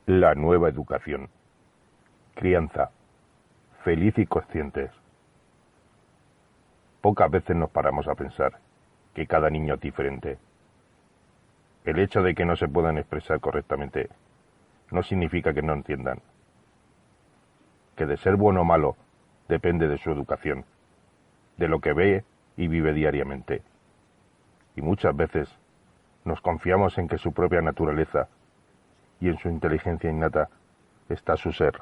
La nueva educación. Crianza. Feliz y conscientes. Pocas veces nos paramos a pensar que cada niño es diferente. El hecho de que no se puedan expresar correctamente no significa que no entiendan. Que de ser bueno o malo depende de su educación, de lo que ve y vive diariamente. Y muchas veces nos confiamos en que su propia naturaleza y en su inteligencia innata está su ser.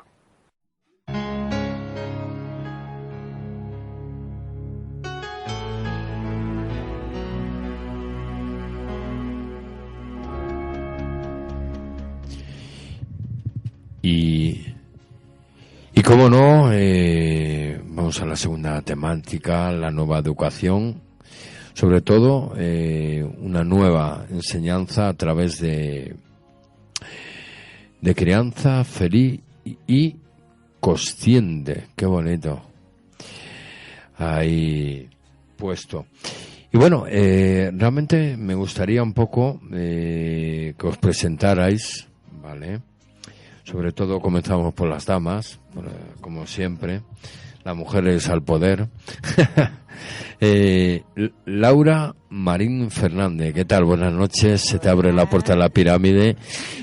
Y cómo no, vamos a la segunda temática, la nueva educación, sobre todo una nueva enseñanza a través de crianza feliz y consciente. Qué bonito ahí puesto. Y bueno, realmente me gustaría un poco que os presentarais, ¿vale? Sobre todo comenzamos por las damas, como siempre, las mujeres al poder. Laura Marín Fernández, ¿qué tal? Buenas noches, se te abre la puerta de la pirámide.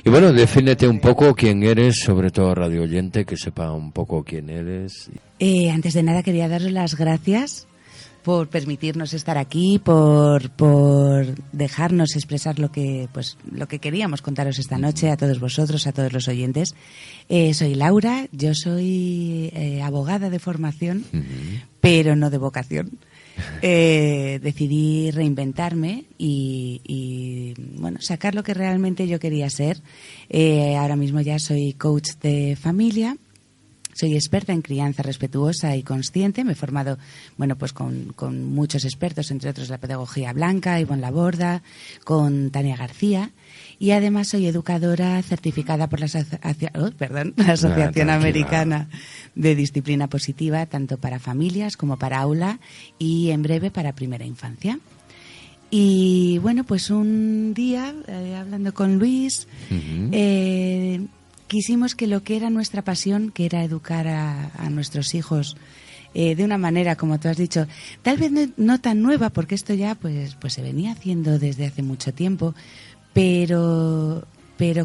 Y bueno, defínete un poco quién eres, sobre todo radio oyente, que sepa un poco quién eres. Antes de nada quería darles las gracias por permitirnos estar aquí, por dejarnos expresar lo que queríamos contaros esta noche a todos vosotros, a todos los oyentes. Soy Laura, yo soy abogada de formación, pero no de vocación. Decidí reinventarme y bueno, sacar lo que realmente yo quería ser. Ahora mismo ya soy coach de familia. Soy experta en crianza respetuosa y consciente. Me he formado, bueno, pues con muchos expertos, entre otros la pedagogía blanca, Ivonne Laborda, con Tania García. Y además soy educadora certificada por la Asociación Americana de Disciplina Positiva, tanto para familias como para aula y en breve para primera infancia. Y bueno, pues un día, hablando con Luis, quisimos que lo que era nuestra pasión, que era educar a nuestros hijos de una manera, como tú has dicho, tal vez no tan nueva, porque esto ya pues se venía haciendo desde hace mucho tiempo, pero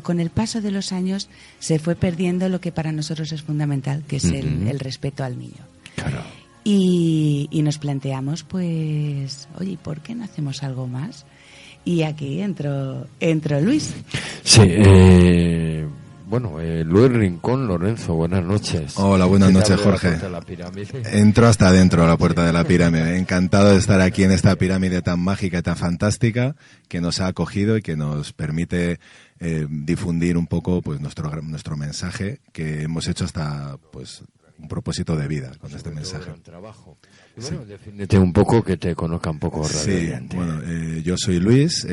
con el paso de los años se fue perdiendo lo que para nosotros es fundamental, que es el respeto al niño. Claro. Y nos planteamos, pues, oye, ¿por qué no hacemos algo más? Y aquí entró Luis. Sí, bueno, Luis Rincón Lorenzo, buenas noches. Hola, buenas noches, Jorge. Entro hasta adentro a la puerta de la pirámide. Encantado de estar aquí en esta pirámide tan mágica y tan fantástica que nos ha acogido y que nos permite difundir un poco pues nuestro mensaje que hemos hecho hasta pues un propósito de vida con este mensaje. Trabajo. Y bueno, sí. Defínete un poco, que te conozca un poco. Sí, bueno, yo soy Luis,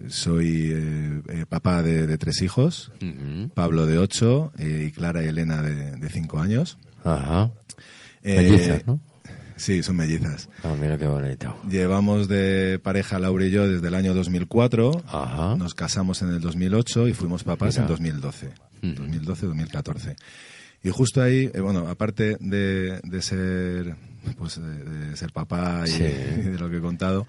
soy papá de 3 hijos, Pablo de 8 y Clara y Elena de 5 años. Ajá. Mellizas, ¿no? Sí, son mellizas. Ah, mira qué bonito. Llevamos de pareja Laura y yo desde el año 2004. Ajá. Nos casamos en el 2008 y fuimos papás en 2012. 2012-2014. Y justo ahí, bueno, aparte de ser pues de ser papá y, sí, y de lo que he contado,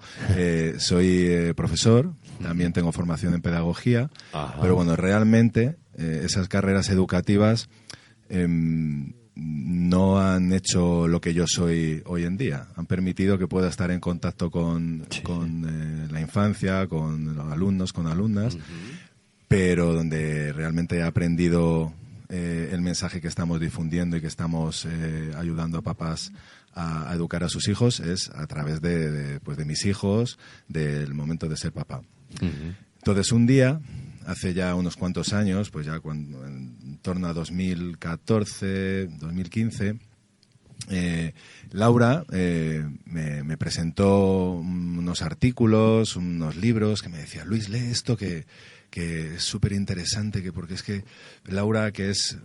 soy profesor, también tengo formación en pedagogía. Ajá. Pero bueno, realmente esas carreras educativas no han hecho lo que yo soy hoy en día. Han permitido que pueda estar en contacto con la infancia, con los alumnos, con alumnas, pero donde realmente he aprendido el mensaje que estamos difundiendo y que estamos ayudando a papás a educar a sus hijos es a través de mis hijos, del momento de ser papá. Entonces un día, hace ya unos cuantos años, pues ya en torno a 2014, 2015, Laura me presentó unos artículos, unos libros que me decía: Luis, lee esto que es súper interesante, porque es que Laura, que es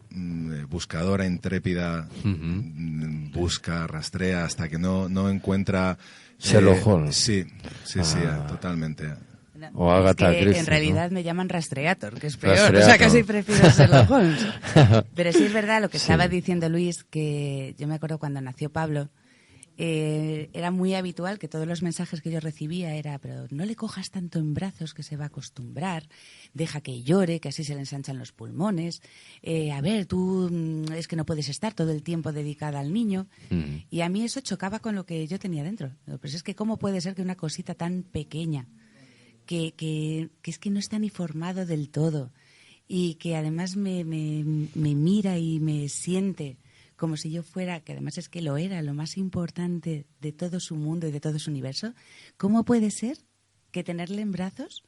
buscadora intrépida, busca, rastrea hasta que no encuentra... Sherlock Holmes. Sí, totalmente. o Agatha Christie. En realidad, ¿no? Me llaman Rastreator, que es peor. Rastreator. O sea, casi prefiero Sherlock Holmes. Pero sí es verdad lo que Sí. estaba diciendo Luis, que yo me acuerdo cuando nació Pablo, era muy habitual que todos los mensajes que yo recibía era, pero no le cojas tanto en brazos que se va a acostumbrar, deja que llore, que así se le ensanchan los pulmones, a ver, tú es que no puedes estar todo el tiempo dedicada al niño. Y a mí eso chocaba con lo que yo tenía dentro. Pues es que cómo puede ser que una cosita tan pequeña, que es que no está ni formado del todo y que además me mira y me siente como si yo fuera, que además es que lo era, lo más importante de todo su mundo y de todo su universo, ¿cómo puede ser que tenerle en brazos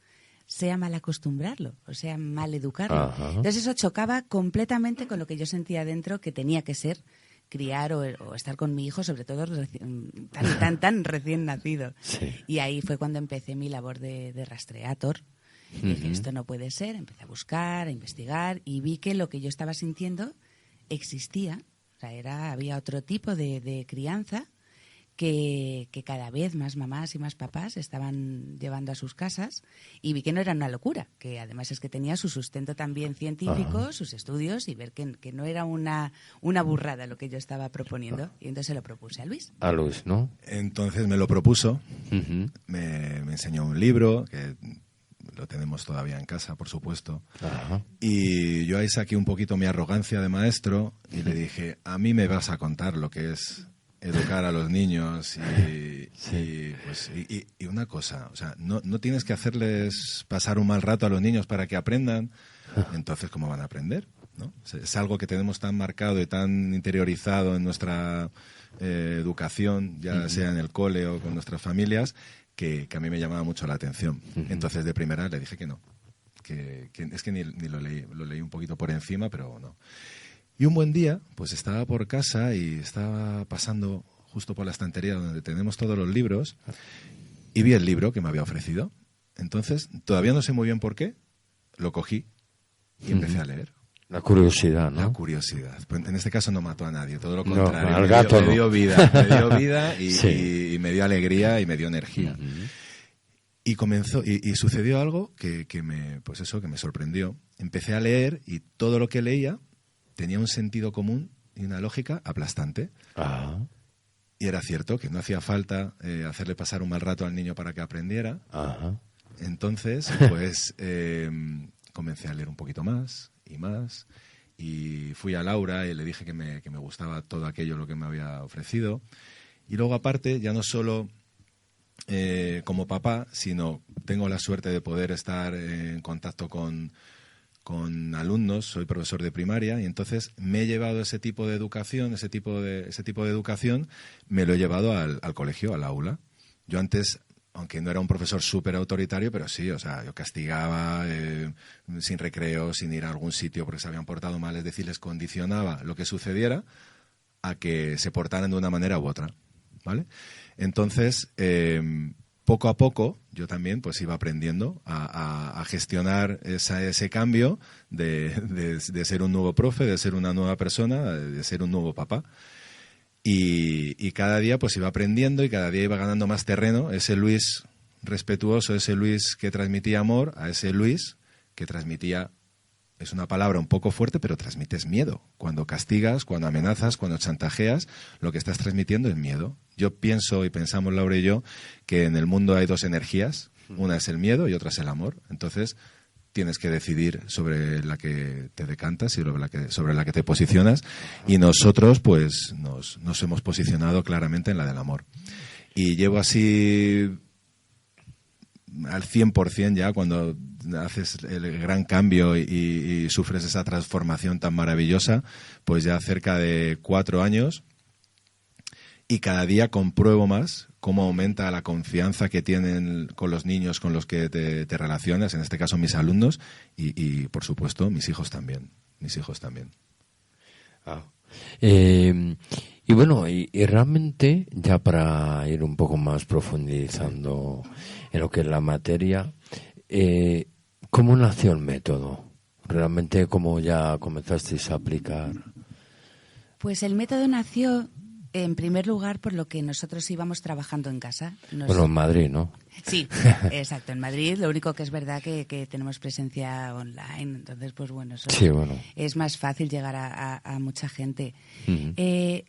sea mal acostumbrarlo, o sea, mal educarlo? Ajá. Entonces eso chocaba completamente con lo que yo sentía dentro que tenía que ser criar o estar con mi hijo, sobre todo tan recién nacido. Sí. Y ahí fue cuando empecé mi labor de rastreator. Dije, esto no puede ser, empecé a buscar, a investigar y vi que lo que yo estaba sintiendo existía. O sea, había otro tipo de crianza que cada vez más mamás y más papás estaban llevando a sus casas y vi que no era una locura, que además es que tenía su sustento también científico, sus estudios y ver que no era una burrada lo que yo estaba proponiendo. Y entonces se lo propuse a Luis. A Luis, ¿no? Entonces me lo propuso, Ujú. me enseñó un libro, que lo tenemos todavía en casa, por supuesto. Ajá. Y yo ahí saqué un poquito mi arrogancia de maestro y le dije, a mí me vas a contar lo que es educar a los niños y una cosa, o sea, no tienes que hacerles pasar un mal rato a los niños para que aprendan, entonces ¿cómo van a aprender? ¿No? Es algo que tenemos tan marcado y tan interiorizado en nuestra educación, ya sea en el cole o con nuestras familias, que a mí me llamaba mucho la atención. Entonces de primera le dije que no, que es que ni lo leí un poquito por encima, pero no. Y un buen día, pues estaba por casa y estaba pasando justo por la estantería donde tenemos todos los libros y vi el libro que me había ofrecido. Entonces, todavía no sé muy bien por qué, lo cogí y empecé a leer. La curiosidad, ¿no? La curiosidad. Pues en este caso no mató a nadie, todo lo No, contrario. al gato me dio no. vida y, Sí. y me dio alegría y me dio energía. Y comenzó, y sucedió algo que me sorprendió. Empecé a leer y todo lo que leía tenía un sentido común y una lógica aplastante. Ajá. Y era cierto que no hacía falta hacerle pasar un mal rato al niño para que aprendiera. Ajá. Entonces, pues comencé a leer un poquito más y más. Y fui a Laura y le dije que me gustaba todo aquello lo que me había ofrecido. Y luego, aparte, ya no solo como papá, sino tengo la suerte de poder estar en contacto con alumnos, soy profesor de primaria y entonces me he llevado ese tipo de educación, ese tipo de educación, me lo he llevado al colegio, al aula. Yo antes, aunque no era un profesor súper autoritario, pero sí, o sea, yo castigaba sin recreo, sin ir a algún sitio porque se habían portado mal, es decir, les condicionaba lo que sucediera a que se portaran de una manera u otra, ¿vale? Entonces, poco a poco yo también pues iba aprendiendo a gestionar ese cambio de ser un nuevo profe, de ser una nueva persona, de ser un nuevo papá. Y cada día pues iba aprendiendo y cada día iba ganando más terreno, ese Luis respetuoso, ese Luis que transmitía amor, a ese Luis que transmitía, es una palabra un poco fuerte, pero transmites miedo. Cuando castigas, cuando amenazas, cuando chantajeas, lo que estás transmitiendo es miedo. Yo pienso y pensamos, Laura y yo, que en el mundo hay dos energías. Una es el miedo y otra es el amor. Entonces, tienes que decidir sobre la que te decantas y sobre la que te posicionas. Y nosotros, pues, nos hemos posicionado claramente en la del amor. Y llevo así al 100% ya cuando haces el gran cambio y sufres esa transformación tan maravillosa, pues ya cerca de 4 años y cada día compruebo más cómo aumenta la confianza que tienen con los niños con los que te relacionas, en este caso mis alumnos y por supuesto mis hijos también. Ah. Y bueno, y realmente, ya para ir un poco más profundizando en lo que es la materia, ¿cómo nació el método? Realmente, ¿cómo ya comenzasteis a aplicar? Pues el método nació En primer lugar, por lo que nosotros íbamos trabajando en casa. Bueno, en Madrid, ¿no? Sí, exacto, en Madrid. Lo único que es verdad que tenemos presencia online, entonces, pues bueno, eso Sí, bueno. es más fácil llegar a mucha gente. Ujú.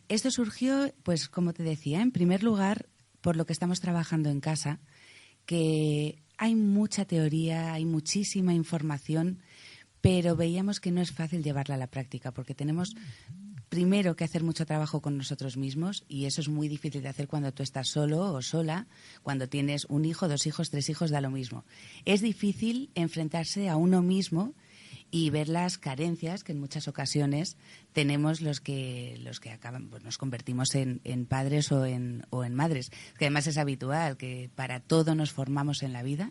Esto surgió, pues como te decía, en primer lugar, por lo que estamos trabajando en casa, que hay mucha teoría, hay muchísima información, pero veíamos que no es fácil llevarla a la práctica, porque tenemos primero que hacer mucho trabajo con nosotros mismos, y eso es muy difícil de hacer cuando tú estás solo o sola, cuando tienes un hijo, 2 hijos, 3 hijos, da lo mismo. Es difícil enfrentarse a uno mismo y ver las carencias que en muchas ocasiones tenemos los que acaban, pues nos convertimos en padres o en madres, que además es habitual que para todo nos formamos en la vida.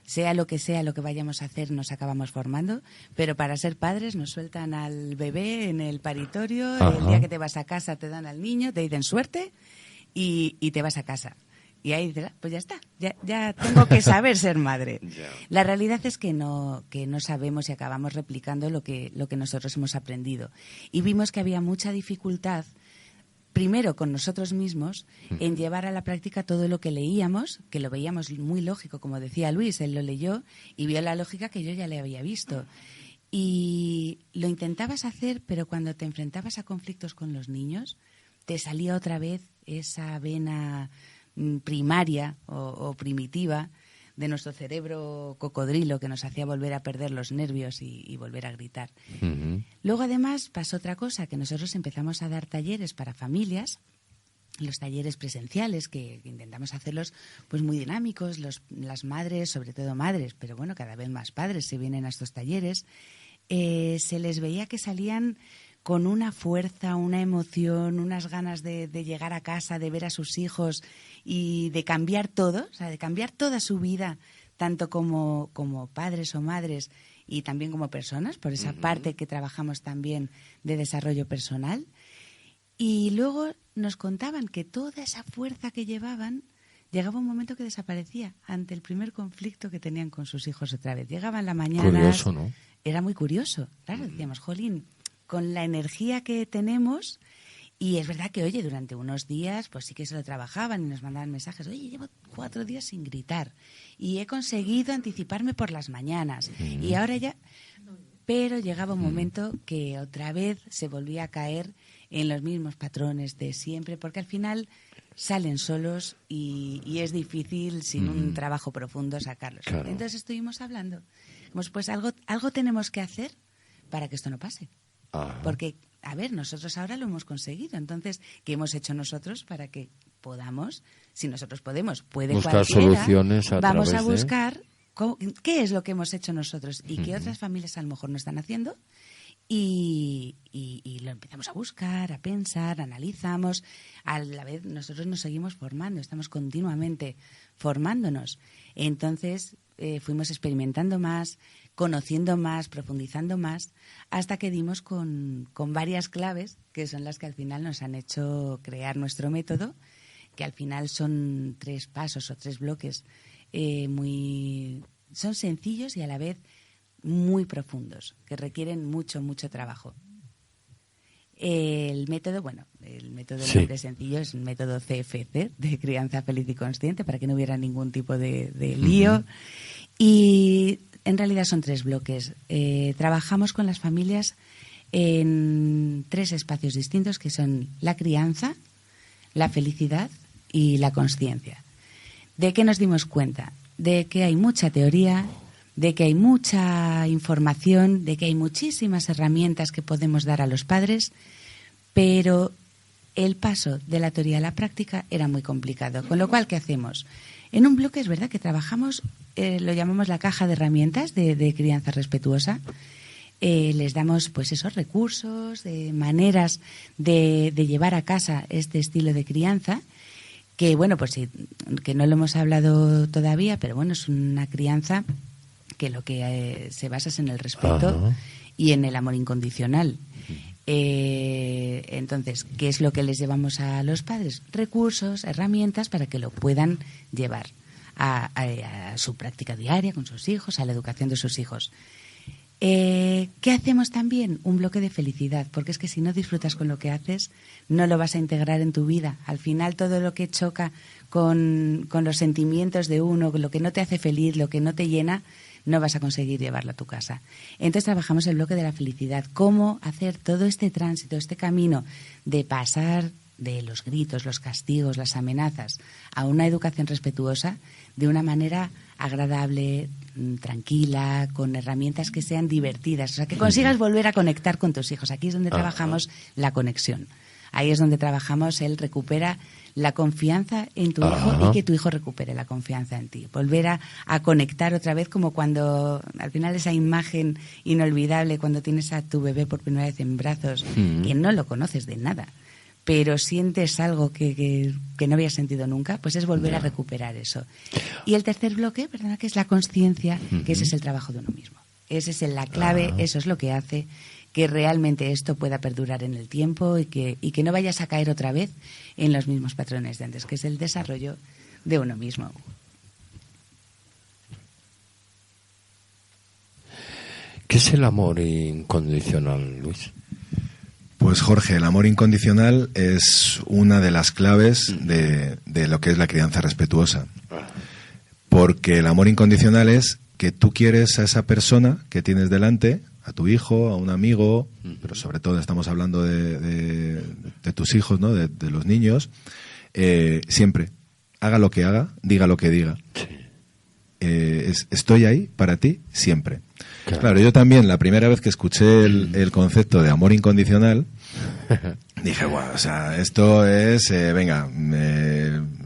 Sea lo que vayamos a hacer, nos acabamos formando, pero para ser padres nos sueltan al bebé en el paritorio, Ajá. el día que te vas a casa te dan al niño, te dicen suerte y te vas a casa. Y ahí dices, pues ya está, ya tengo que saber ser madre. La realidad es que no sabemos y acabamos replicando lo que nosotros hemos aprendido. Y vimos que había mucha dificultad, primero con nosotros mismos, en llevar a la práctica todo lo que leíamos, que lo veíamos muy lógico, como decía Luis, él lo leyó y vio la lógica que yo ya le había visto. Y lo intentabas hacer, pero cuando te enfrentabas a conflictos con los niños, te salía otra vez esa vena primaria o primitiva de nuestro cerebro cocodrilo que nos hacía volver a perder los nervios y volver a gritar. Ujú. Luego, además, pasó otra cosa, que nosotros empezamos a dar talleres para familias, los talleres presenciales, que intentamos hacerlos pues muy dinámicos, las madres, sobre todo madres, pero bueno, cada vez más padres se vienen a estos talleres, se les veía que salían con una fuerza, una emoción, unas ganas de llegar a casa, de ver a sus hijos y de cambiar todo, o sea, de cambiar toda su vida, tanto como padres o madres y también como personas, por esa parte que trabajamos también de desarrollo personal. Y luego nos contaban que toda esa fuerza que llevaban, llegaba un momento que desaparecía ante el primer conflicto que tenían con sus hijos otra vez. Llegaban la mañana. Curioso, ¿no? Era muy curioso. Claro, decíamos, jolín, con la energía que tenemos, y es verdad que, oye, durante unos días, pues sí que se lo trabajaban y nos mandaban mensajes, oye, llevo 4 días sin gritar y he conseguido anticiparme por las mañanas y ahora ya... Pero llegaba un momento que otra vez se volvía a caer en los mismos patrones de siempre, porque al final salen solos y es difícil sin un trabajo profundo sacarlos. Claro. Entonces estuvimos hablando, pues algo tenemos que hacer para que esto no pase. Ajá. Porque, a ver, nosotros ahora lo hemos conseguido. Entonces, ¿qué hemos hecho nosotros para que podamos? Si nosotros podemos, puede Buscar cualquiera. soluciones Vamos a través de... buscar qué es lo que hemos hecho nosotros y qué otras familias a lo mejor no están haciendo. Y lo empezamos a buscar, a pensar, analizamos. A la vez nosotros nos seguimos formando, estamos continuamente formándonos. Entonces fuimos experimentando más, conociendo más, profundizando más, hasta que dimos con varias claves que son las que al final nos han hecho crear nuestro método, que al final son 3 pasos o 3 bloques son sencillos y a la vez muy profundos, que requieren mucho trabajo. El método Sí. nombre sencillo es el método CFC, de crianza feliz y consciente, para que no hubiera ningún tipo de lío. Y en realidad son 3 bloques. Trabajamos con las familias en 3 espacios distintos, que son la crianza, la felicidad y la consciencia. ¿De qué nos dimos cuenta? De que hay mucha teoría, de que hay mucha información, de que hay muchísimas herramientas que podemos dar a los padres, pero el paso de la teoría a la práctica era muy complicado. Con lo cual, ¿qué hacemos? En un bloque es verdad que trabajamos, lo llamamos la caja de herramientas de crianza respetuosa. Les damos pues esos recursos, maneras de llevar a casa este estilo de crianza, que bueno, pues sí, que no lo hemos hablado todavía, pero bueno, es una crianza que lo que se basa es en el respeto Ajá. y en el amor incondicional. Entonces, ¿qué es lo que les llevamos a los padres? Recursos, herramientas para que lo puedan llevar a su práctica diaria con sus hijos, a la educación de sus hijos. ¿Qué hacemos también? Un bloque de felicidad, porque es que si no disfrutas con lo que haces, no lo vas a integrar en tu vida. Al final, todo lo que choca con los sentimientos de uno, lo que no te hace feliz, lo que no te llena, no vas a conseguir llevarlo a tu casa. Entonces trabajamos el bloque de la felicidad. Cómo hacer todo este tránsito, este camino de pasar de los gritos, los castigos, las amenazas, a una educación respetuosa de una manera agradable, tranquila, con herramientas que sean divertidas. O sea, que consigas volver a conectar con tus hijos. Aquí es donde trabajamos la conexión. Ahí es donde trabajamos el recupera la confianza en tu hijo y que tu hijo recupere la confianza en ti. Volver a conectar otra vez, como cuando, al final, esa imagen inolvidable cuando tienes a tu bebé por primera vez en brazos, que no lo conoces de nada, pero sientes algo que no habías sentido nunca, pues es volver a recuperar eso. Y el tercer bloque, perdona, que es la consciencia, que ese es el trabajo de uno mismo. Esa es la clave, eso es lo que hace que realmente esto pueda perdurar en el tiempo y que no vayas a caer otra vez en los mismos patrones de antes, que es el desarrollo de uno mismo. ¿Qué es el amor incondicional, Luis? Pues Jorge, el amor incondicional es una de las claves de lo que es la crianza respetuosa. Porque el amor incondicional es que tú quieres a esa persona que tienes delante, a tu hijo, a un amigo, pero sobre todo estamos hablando de tus hijos, ¿no? De los niños, siempre, haga lo que haga, diga lo que diga. Estoy ahí para ti siempre. Claro, yo también, la primera vez que escuché el concepto de amor incondicional, dije, bueno, o sea, esto es, venga,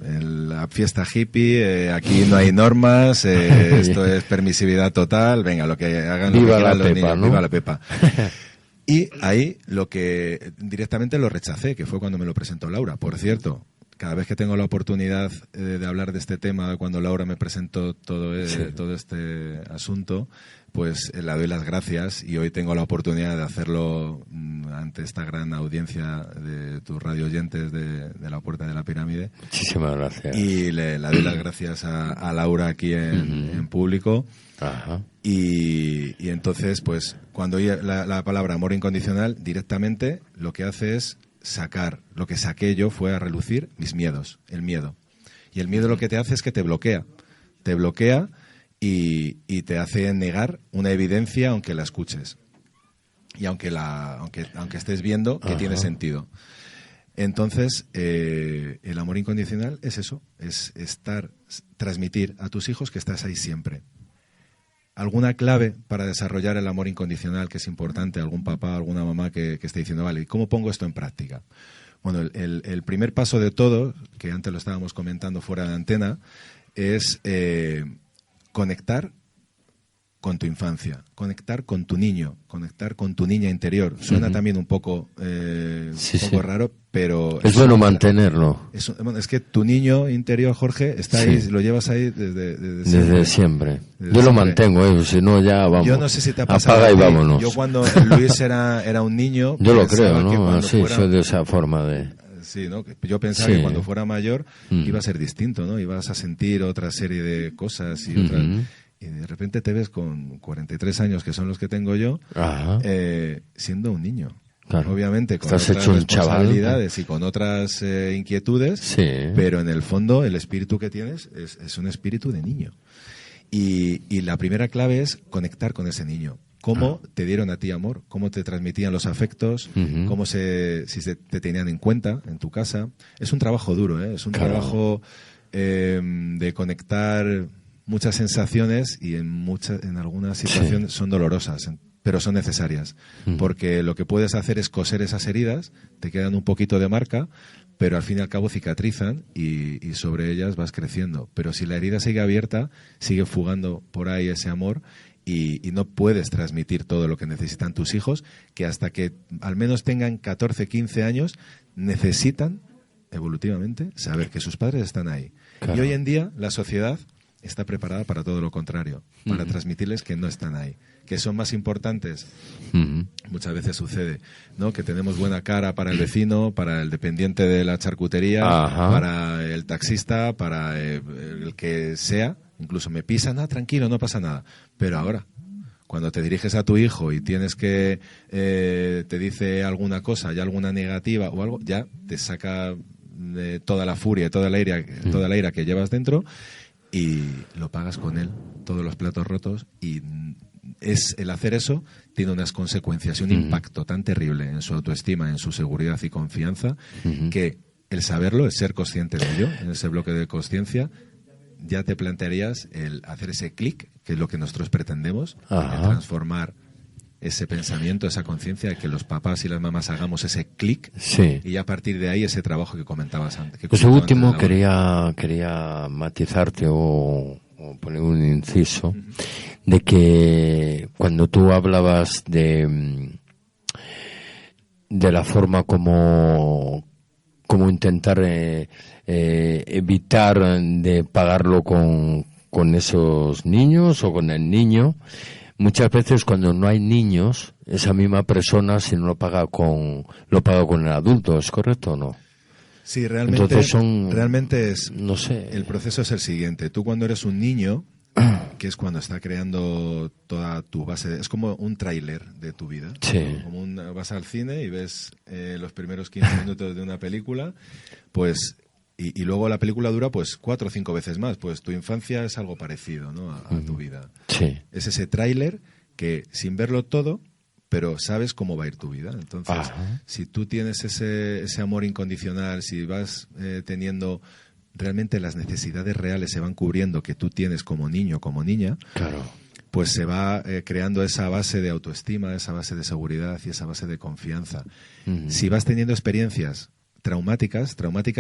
la fiesta hippie, aquí no hay normas, esto es permisividad total, venga, lo que hagan viva lo que la los Pepa, niños, ¿no? viva la Pepa. Y ahí lo que directamente lo rechacé, que fue cuando me lo presentó Laura. Por cierto, cada vez que tengo la oportunidad de hablar de este tema, cuando Laura me presentó todo este asunto, pues le doy las gracias, y hoy tengo la oportunidad de hacerlo ante esta gran audiencia de tus radio oyentes de La Puerta de la Pirámide. Muchísimas gracias. Y le doy las gracias a Laura aquí en público. Ajá. Y entonces, pues, cuando oí la palabra amor incondicional, directamente lo que hace es sacar, lo que saqué yo fue a relucir mis miedos, el miedo. Y el miedo lo que te hace es que te bloquea y te hace negar una evidencia aunque la escuches. Y aunque estés viendo que tiene sentido. Entonces, el amor incondicional es eso, es transmitir a tus hijos que estás ahí siempre. ¿Alguna clave para desarrollar el amor incondicional que es importante? ¿Algún papá, alguna mamá que esté diciendo, vale, ¿y cómo pongo esto en práctica? Bueno, el primer paso de todo, que antes lo estábamos comentando fuera de antena, es conectar con tu infancia, conectar con tu niño, conectar con tu niña interior. Suena también un poco, raro, pero... Es bueno mantenerlo. Es que tu niño interior, Jorge, está ahí, lo llevas ahí desde siempre. Yo lo mantengo, si no ya vamos. Yo no sé si te ha pasado. Apaga y vámonos. Yo cuando Luis era un niño... Yo lo creo, ¿no? Así, soy de esa forma de... Sí, ¿no? Yo pensaba que cuando fuera mayor iba a ser distinto, ¿no? Ibas a sentir otra serie de cosas y otras... Y de repente te ves con 43 años, que son los que tengo yo, siendo un niño. Claro. Obviamente con Estás otras hecho un responsabilidades chaval, y con otras inquietudes, pero en el fondo el espíritu que tienes es un espíritu de niño. Y la primera clave es conectar con ese niño. ¿Cómo te dieron a ti amor? ¿Cómo te transmitían los afectos? ¿Cómo si te tenían en cuenta en tu casa? Es un trabajo duro, ¿eh? Es un trabajo de conectar muchas sensaciones, y en algunas situaciones son dolorosas, pero son necesarias, porque lo que puedes hacer es coser esas heridas, te quedan un poquito de marca, pero al fin y al cabo cicatrizan y sobre ellas vas creciendo. Pero si la herida sigue abierta, sigue fugando por ahí ese amor, y no puedes transmitir todo lo que necesitan tus hijos, que hasta que al menos tengan 14, 15 años, necesitan evolutivamente saber que sus padres están ahí. Claro. Y hoy en día la sociedad está preparada para todo lo contrario, para transmitirles que no están ahí, que son más importantes. Muchas veces sucede, ¿no? Que tenemos buena cara para el vecino, para el dependiente de la charcutería, para el taxista, para el que sea. Incluso me pisan, tranquilo, no pasa nada. Pero ahora, Cuando te diriges a tu hijo y tienes que te dice alguna cosa, ya alguna negativa o algo, ya te saca toda la furia, toda la ira que llevas dentro y lo pagas con él, todos los platos rotos, y el hacer eso tiene unas consecuencias y un impacto tan terrible en su autoestima, en su seguridad y confianza, que el saberlo, el ser consciente de ello, en ese bloque de conciencia, ya te plantearías el hacer ese clic, que es lo que nosotros pretendemos, el transformar ese pensamiento, esa conciencia, de que los papás y las mamás hagamos ese clic, y a partir de ahí ese trabajo que comentabas antes. Eso último quería matizarte o poner un inciso de que cuando tú hablabas de la forma como intentar evitar de pagarlo con esos niños o con el niño, muchas veces cuando no hay niños, esa misma persona si no lo paga con el adulto, ¿es correcto o no? Sí, realmente, entonces realmente es, no sé, el proceso es el siguiente. Tú cuando eres un niño, que es cuando está creando toda tu base, es como un tráiler de tu vida. Sí. Como vas al cine y ves los primeros 15 minutos de una película, pues y luego la película dura pues 4 o 5 veces más. Pues tu infancia es algo parecido, ¿no? a tu vida. Sí. Es ese tráiler que sin verlo todo, pero sabes cómo va a ir tu vida. Entonces, si tú tienes ese amor incondicional, si vas teniendo realmente las necesidades reales se van cubriendo que tú tienes como niño, como niña, claro, pues se va creando esa base de autoestima, esa base de seguridad y esa base de confianza. Si vas teniendo experiencias traumáticas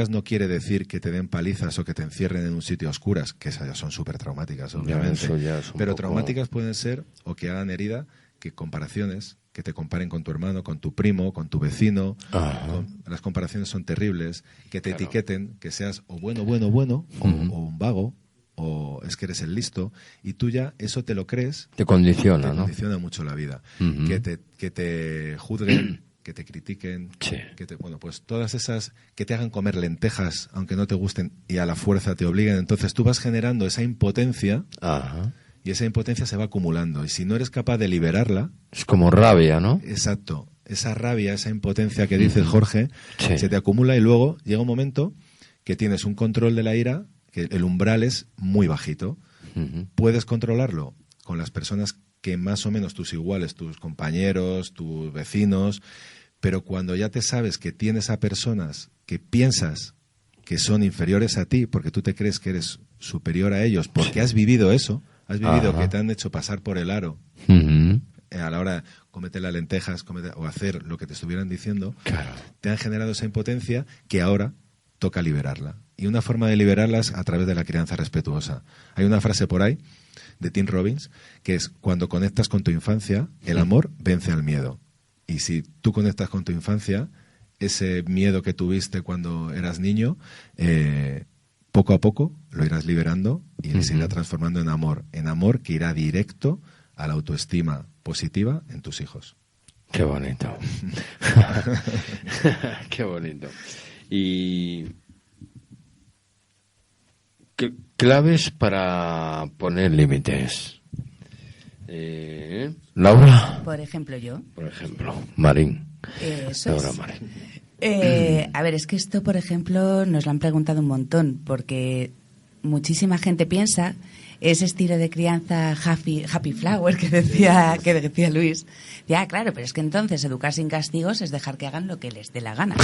no quiere decir que te den palizas o que te encierren en un sitio a oscuras, que esas ya son súper traumáticas, obviamente. Pero traumáticas pueden ser o que hagan herida, que comparaciones, que te comparen con tu hermano, con tu primo, con tu vecino. Las comparaciones son terribles, que te etiqueten, que seas o bueno, o un vago, o es que eres el listo, y tú ya eso te lo crees. Te condiciona, ¿no? Condiciona mucho la vida. Que te juzguen, que te critiquen, pues todas esas que te hagan comer lentejas, aunque no te gusten, y a la fuerza te obliguen. Entonces tú vas generando esa impotencia. Y esa impotencia se va acumulando. Y si no eres capaz de liberarla... Es como rabia, ¿no? Exacto. Esa rabia, esa impotencia que dice Jorge, se te acumula y luego llega un momento que tienes un control de la ira, que el umbral es muy bajito. Puedes controlarlo con las personas que más o menos tus iguales, tus compañeros, tus vecinos, pero cuando ya te sabes que tienes a personas que piensas que son inferiores a ti, porque tú te crees que eres superior a ellos, porque has vivido eso... Has vivido que te han hecho pasar por el aro a la hora de cometer las lentejas o hacer lo que te estuvieran diciendo. Te han generado esa impotencia que ahora toca liberarla. Y una forma de liberarla es a través de la crianza respetuosa. Hay una frase por ahí de Tim Robbins que es: cuando conectas con tu infancia, el amor vence al miedo. Y si tú conectas con tu infancia, ese miedo que tuviste cuando eras niño, poco a poco lo irás liberando y se irá transformando en amor que irá directo a la autoestima positiva en tus hijos. Qué bonito. Qué bonito. Y ¿qué claves para poner límites? Laura. Por ejemplo, yo. Por ejemplo, Marín. Laura Marín. A ver, es que esto, por ejemplo, nos lo han preguntado un montón, porque muchísima gente piensa ese estilo de crianza happy flower que decía Luis. Ya, claro, pero es que entonces educar sin castigos es dejar que hagan lo que les dé la gana.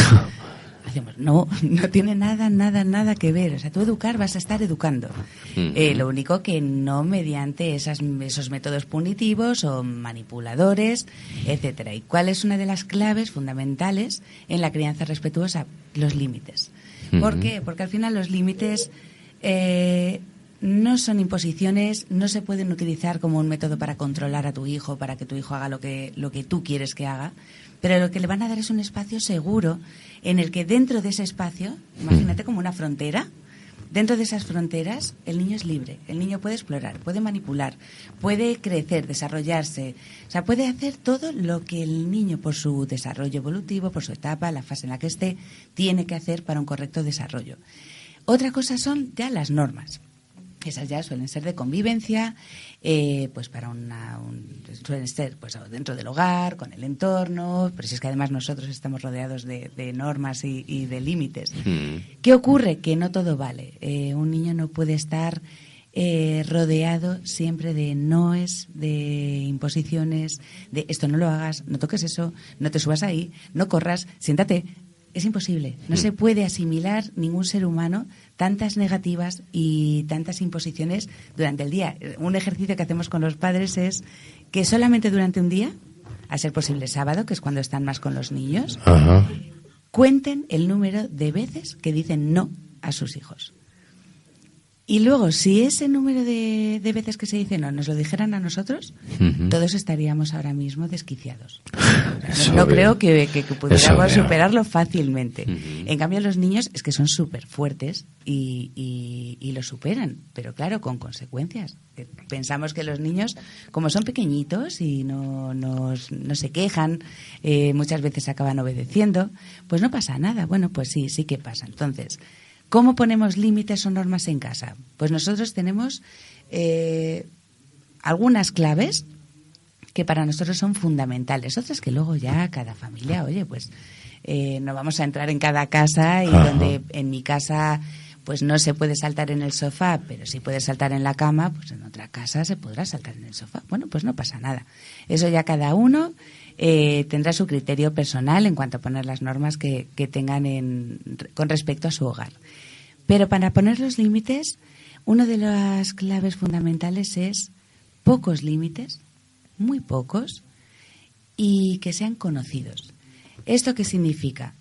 Hacemos, no tiene nada que ver. O sea, tú educar vas a estar educando. Lo único que no mediante esos métodos punitivos o manipuladores, etcétera. ¿Y cuál es una de las claves fundamentales en la crianza respetuosa? Los límites. ¿Por qué? Porque al final los límites no son imposiciones, no se pueden utilizar como un método para controlar a tu hijo, para que tu hijo haga lo que tú quieres que haga, pero lo que le van a dar es un espacio seguro en el que dentro de ese espacio, imagínate como una frontera, dentro de esas fronteras el niño es libre, el niño puede explorar, puede manipular, puede crecer, desarrollarse, o sea, puede hacer todo lo que el niño por su desarrollo evolutivo, por su etapa, la fase en la que esté, tiene que hacer para un correcto desarrollo. Otra cosa son ya las normas. Esas ya suelen ser de convivencia, pues para suelen ser pues dentro del hogar, con el entorno, pero si es que además nosotros estamos rodeados de normas y de límites. ¿Qué ocurre? Que no todo vale. Un niño no puede estar rodeado siempre de noes, de imposiciones, de esto no lo hagas, no toques eso, no te subas ahí, no corras, siéntate. Es imposible. No se puede asimilar ningún ser humano tantas negativas y tantas imposiciones durante el día. Un ejercicio que hacemos con los padres es que solamente durante un día, a ser posible sábado, que es cuando están más con los niños, cuenten el número de veces que dicen no a sus hijos. Y luego, si ese número de veces que se dice no nos lo dijeran a nosotros, todos estaríamos ahora mismo desquiciados. No creo que pudiéramos superarlo fácilmente. En cambio, los niños es que son súper fuertes y lo superan, pero claro, con consecuencias. Pensamos que los niños, como son pequeñitos y no se quejan, muchas veces acaban obedeciendo, pues no pasa nada. Bueno, pues sí que pasa. Entonces, ¿cómo ponemos límites o normas en casa? Pues nosotros tenemos algunas claves que para nosotros son fundamentales. Otras que luego ya cada familia, oye, pues no vamos a entrar en cada casa y donde en mi casa pues no se puede saltar en el sofá, pero sí puede saltar en la cama, pues en otra casa se podrá saltar en el sofá. Bueno, pues no pasa nada. Eso ya cada uno tendrá su criterio personal en cuanto a poner las normas que tengan con respecto a su hogar. Pero para poner los límites, una de las claves fundamentales es pocos límites, muy pocos, y que sean conocidos. ¿Esto qué significa?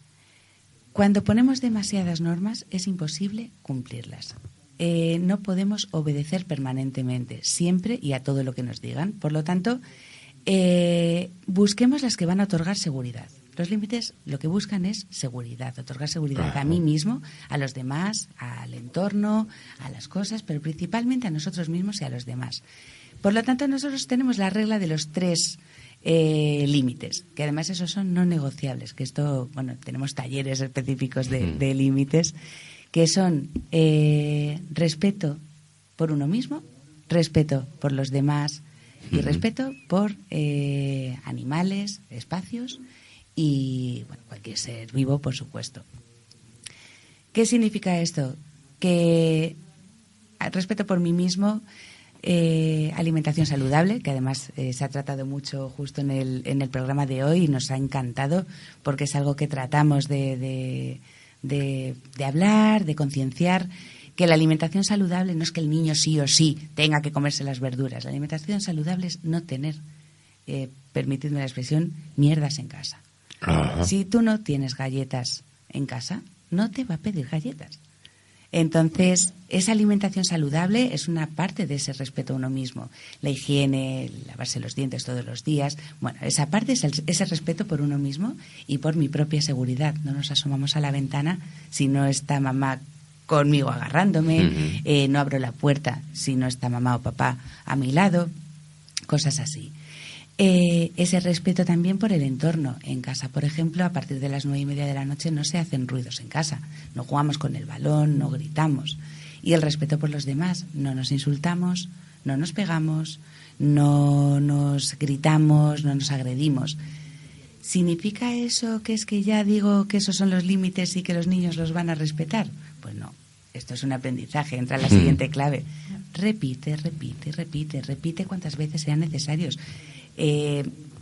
Cuando ponemos demasiadas normas es imposible cumplirlas. No podemos obedecer permanentemente, siempre y a todo lo que nos digan. Por lo tanto, busquemos las que van a otorgar seguridad. Los límites lo que buscan es seguridad, otorgar seguridad a mí mismo, a los demás, al entorno, a las cosas, pero principalmente a nosotros mismos y a los demás. Por lo tanto, nosotros tenemos la regla de los 3 límites, que además esos son no negociables, que esto, bueno, tenemos talleres específicos de límites, que son respeto por uno mismo, respeto por los demás y respeto por animales, espacios y bueno, cualquier ser vivo, por supuesto. ¿Qué significa esto? Que respeto por mí mismo, alimentación saludable, que además se ha tratado mucho justo en el programa de hoy y nos ha encantado porque es algo que tratamos de hablar, de concienciar, que la alimentación saludable no es que el niño sí o sí tenga que comerse las verduras. La alimentación saludable es no tener, permitidme la expresión, mierdas en casa. Si tú no tienes galletas en casa, no te va a pedir galletas. Entonces, esa alimentación saludable es una parte de ese respeto a uno mismo. La higiene, lavarse los dientes todos los días. Bueno, esa parte es ese respeto por uno mismo y por mi propia seguridad. No nos asomamos a la ventana si no está mamá conmigo agarrándome, no abro la puerta si no está mamá o papá a mi lado, cosas así. Ese respeto también por el entorno. En casa, por ejemplo, a partir de las 9:30 de la noche no se hacen ruidos en casa. No jugamos con el balón, no gritamos. Y el respeto por los demás. No nos insultamos, no nos pegamos, no nos gritamos, no nos agredimos. ¿Significa eso que es que ya digo que esos son los límites y que los niños los van a respetar? Pues no. Esto es un aprendizaje. Entra la siguiente clave. Repite, repite, repite, repite cuantas veces sean necesarios.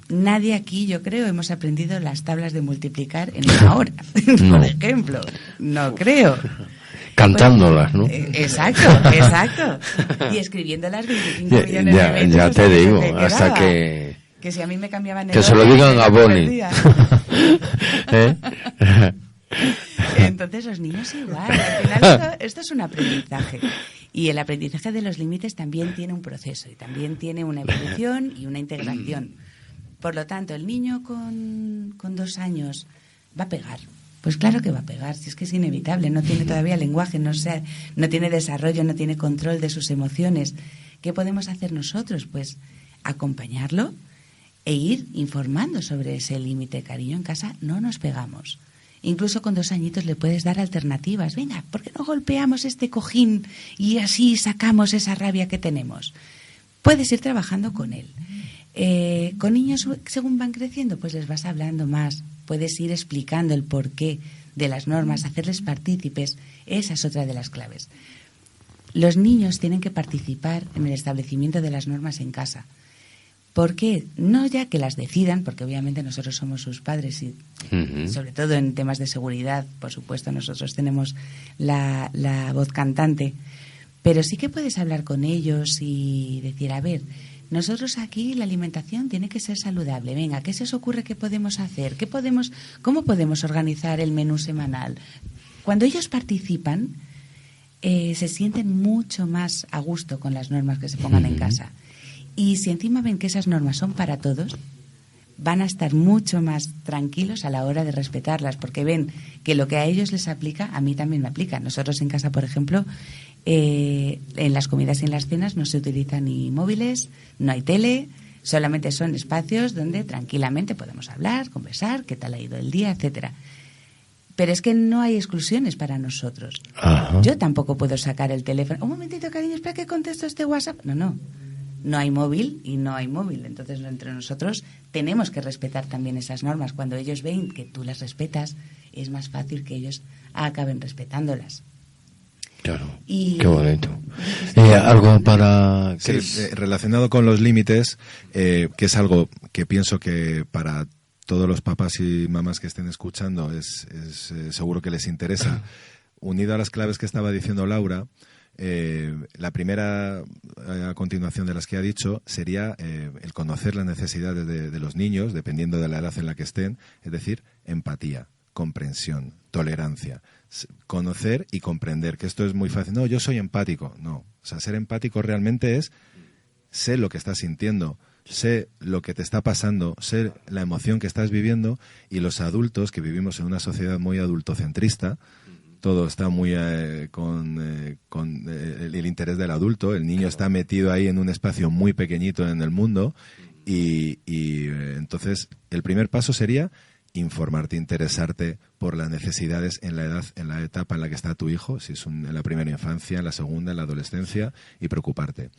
Nadie aquí, yo creo, hemos aprendido las tablas de multiplicar en una hora, por ejemplo. No creo. Cantándolas, ¿no? Exacto. Y escribiéndolas 25 millones de veces. Ya te digo, hasta que si a mí me cambiaban el que se lo digan a Bonnie. Entonces los niños igual. Al final esto es un aprendizaje. Y el aprendizaje de los límites también tiene un proceso y también tiene una evolución y una integración. Por lo tanto, el niño con 2 años va a pegar. Pues claro que va a pegar, si es que es inevitable. No tiene todavía lenguaje, no tiene desarrollo, no tiene control de sus emociones. ¿Qué podemos hacer nosotros? Pues acompañarlo e ir informando sobre ese límite. Cariño, en casa no nos pegamos. Incluso con 2 añitos le puedes dar alternativas. Venga, ¿por qué no golpeamos este cojín y así sacamos esa rabia que tenemos? Puedes ir trabajando con él. Con niños, según van creciendo, pues les vas hablando más. Puedes ir explicando el porqué de las normas, hacerles partícipes. Esa es otra de las claves. Los niños tienen que participar en el establecimiento de las normas en casa. ¿Por qué? No ya que las decidan, porque obviamente nosotros somos sus padres y sobre todo en temas de seguridad, por supuesto, nosotros tenemos la voz cantante, pero sí que puedes hablar con ellos y decir, a ver, nosotros aquí la alimentación tiene que ser saludable. Venga, ¿qué se os ocurre que podemos hacer? ¿Cómo podemos organizar el menú semanal? Cuando ellos participan, se sienten mucho más a gusto con las normas que se pongan en casa. Y si encima ven que esas normas son para todos, van a estar mucho más tranquilos a la hora de respetarlas, porque ven que lo que a ellos les aplica, a mí también me aplica. Nosotros en casa, por ejemplo, en las comidas y en las cenas no se utilizan ni móviles, no hay tele, solamente son espacios donde tranquilamente podemos hablar, conversar, qué tal ha ido el día, etcétera. Pero es que no hay exclusiones para nosotros. Ajá. Yo tampoco puedo sacar el teléfono. Un momentito, cariño, espera que contesto este WhatsApp. No hay móvil y no hay móvil. Entonces, entre nosotros tenemos que respetar también esas normas. Cuando ellos ven que tú las respetas, es más fácil que ellos acaben respetándolas. Claro, Y... qué bonito. Algo para... Sí, relacionado con los límites, que es algo que pienso que para todos los papás y mamás que estén escuchando es seguro que les interesa. Unido a las claves que estaba diciendo Laura, la primera, a continuación de las que ha dicho, sería el conocer las necesidades de los niños, dependiendo de la edad en la que estén, es decir, empatía, comprensión, tolerancia, conocer y comprender, que esto es muy fácil. No, yo soy empático. No, o sea, ser empático realmente es sé lo que estás sintiendo, sé lo que te está pasando, sé la emoción que estás viviendo, y los adultos que vivimos en una sociedad muy adultocentrista, todo está muy con el interés del adulto. El niño está metido ahí en un espacio muy pequeñito en el mundo y entonces el primer paso sería informarte, interesarte por las necesidades en la etapa en la que está tu hijo, si es en la primera infancia, en la segunda, en la adolescencia, y preocuparte.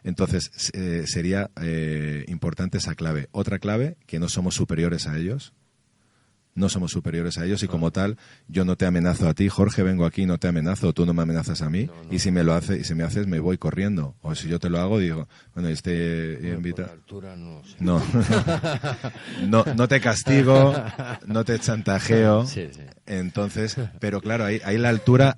Entonces sería importante esa clave. Otra clave, que no somos superiores a ellos. No somos superiores a ellos y como tal yo no te amenazo a ti, Jorge, vengo aquí, no te amenazo, tú no me amenazas a mí, y si me haces me voy corriendo, o si yo te lo hago digo, bueno, invita, no te castigo, no te chantajeo. Sí. Entonces, pero claro, ahí la altura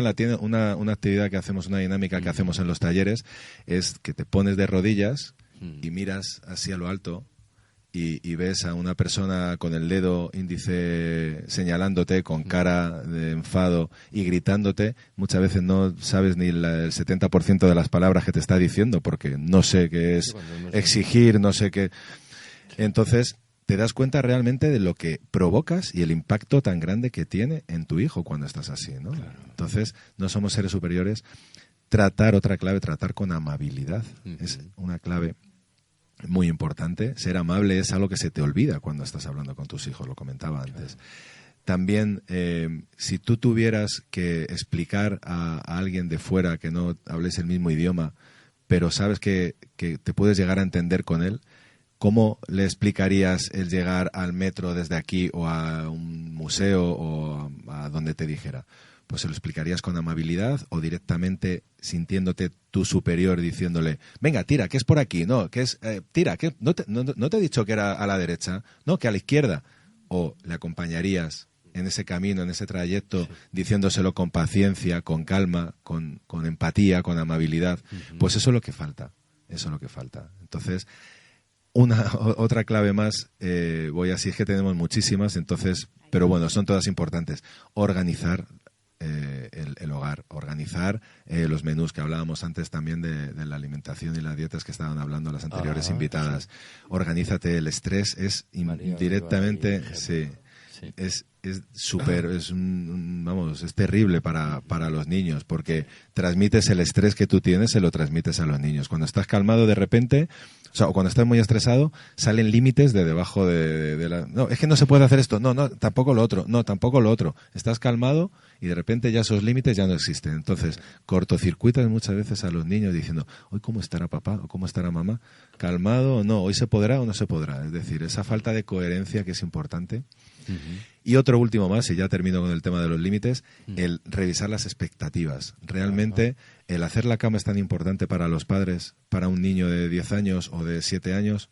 la tiene una actividad que hacemos, una dinámica que hacemos en los talleres, es que te pones de rodillas y miras hacia lo alto. Y ves a una persona con el dedo índice señalándote, con cara de enfado y gritándote. Muchas veces no sabes ni el 70% de las palabras que te está diciendo, porque no sé qué es exigir, no sé qué. Entonces te das cuenta realmente de lo que provocas y el impacto tan grande que tiene en tu hijo cuando estás así, ¿no? Claro. Entonces no somos seres superiores. Otra clave, tratar con amabilidad. Es una clave muy importante. Ser amable es algo que se te olvida cuando estás hablando con tus hijos, lo comentaba antes. Claro. También, si tú tuvieras que explicar a alguien de fuera que no hables el mismo idioma, pero sabes que te puedes llegar a entender con él, ¿cómo le explicarías el llegar al metro desde aquí o a un museo o a donde te dijera? Pues se lo explicarías con amabilidad o directamente sintiéndote tu superior diciéndole, venga, tira, que es por aquí, no, que es, tira, que no te he dicho que era a la derecha, no, que a la izquierda. O le acompañarías en ese camino, en ese trayecto, diciéndoselo con paciencia, con calma, con empatía, con amabilidad. Pues eso es lo que falta, Entonces, otra clave más, voy así, es que tenemos muchísimas, entonces, pero bueno, son todas importantes. Organizar el hogar, organizar los menús, que hablábamos antes también de la alimentación y las dietas que estaban hablando las anteriores invitadas. Sí. Organízate, el estrés es directamente, es es súper, vamos, es terrible para los niños, porque transmites el estrés que tú tienes, se lo transmites a los niños. Cuando estás calmado, de repente, o cuando estás muy estresado, salen límites de debajo de la... No, es que no se puede hacer esto, no, tampoco lo otro, no, tampoco lo otro. Estás calmado y de repente ya esos límites ya no existen. Entonces, cortocircuitas muchas veces a los niños diciendo, hoy cómo estará papá o cómo estará mamá, calmado o no, hoy se podrá o no se podrá. Es decir, esa falta de coherencia que es importante. Y otro último más, y ya termino con el tema de los límites, el revisar las expectativas. Realmente el hacer la cama es tan importante para los padres, para un niño de 10 años o de 7 años,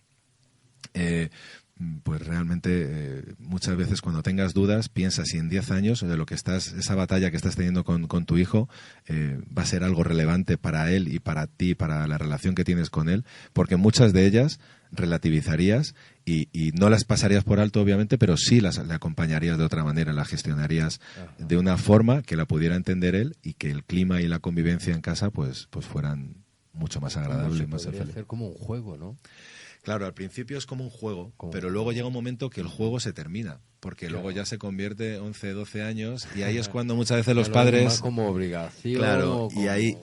pues realmente muchas veces cuando tengas dudas, piensa si en 10 años de lo que esa batalla que estás teniendo con tu hijo va a ser algo relevante para él y para ti, para la relación que tienes con él, porque muchas de ellas relativizarías y no las pasarías por alto, obviamente, pero sí le acompañarías de otra manera, las gestionarías de una forma que la pudiera entender él y que el clima y la convivencia en casa pues fueran mucho más agradables y más felices. Hacer como un juego, ¿no? Claro, al principio es como un juego, pero luego llega un momento que el juego se termina, porque luego ya se convierte 11, 12 años y ahí es cuando muchas veces los padres... como obligación. Claro, y ahí...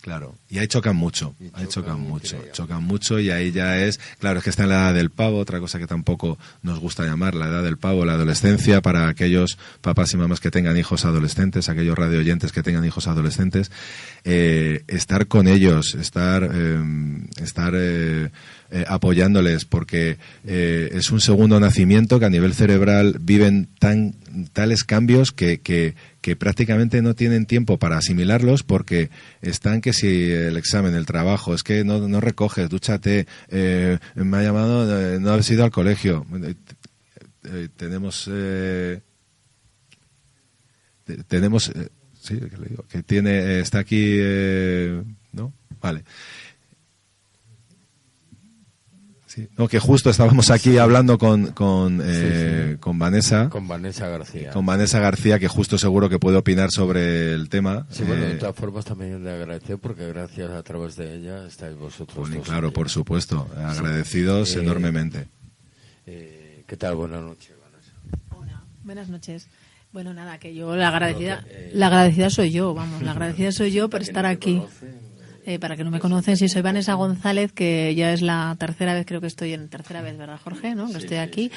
Claro, y ahí chocan mucho, chocan mucho y ahí ya es, claro, es que está en la edad del pavo, otra cosa que tampoco nos gusta llamar, la edad del pavo, la adolescencia, para aquellos papás y mamás que tengan hijos adolescentes, aquellos radioyentes que tengan hijos adolescentes, estar con ellos, estar apoyándoles, porque es un segundo nacimiento que a nivel cerebral viven tales cambios que prácticamente no tienen tiempo para asimilarlos, porque están que si el examen, el trabajo, es que no recoges, dúchate, me ha llamado, no has ido al colegio. Tenemos sí, que le digo, que tiene, está aquí, ¿no? Vale. Sí. No, que justo estábamos aquí hablando con Vanessa. Con Vanessa García. Con Vanessa García, que justo seguro que puede opinar sobre el tema. Sí, bueno, de todas formas también le agradezco porque gracias a través de ella estáis vosotros dos. Claro, por supuesto. Agradecidos enormemente. ¿Qué tal? Buenas noches, Vanessa. Hola, buenas noches. Bueno, nada, que yo la agradecida soy yo, vamos, la agradecida soy yo por estar aquí. Para que no me conocen, sí, soy Vanessa González, que ya es la tercera vez, creo que estoy en tercera vez, ¿verdad, Jorge? ¿No? Que estoy aquí.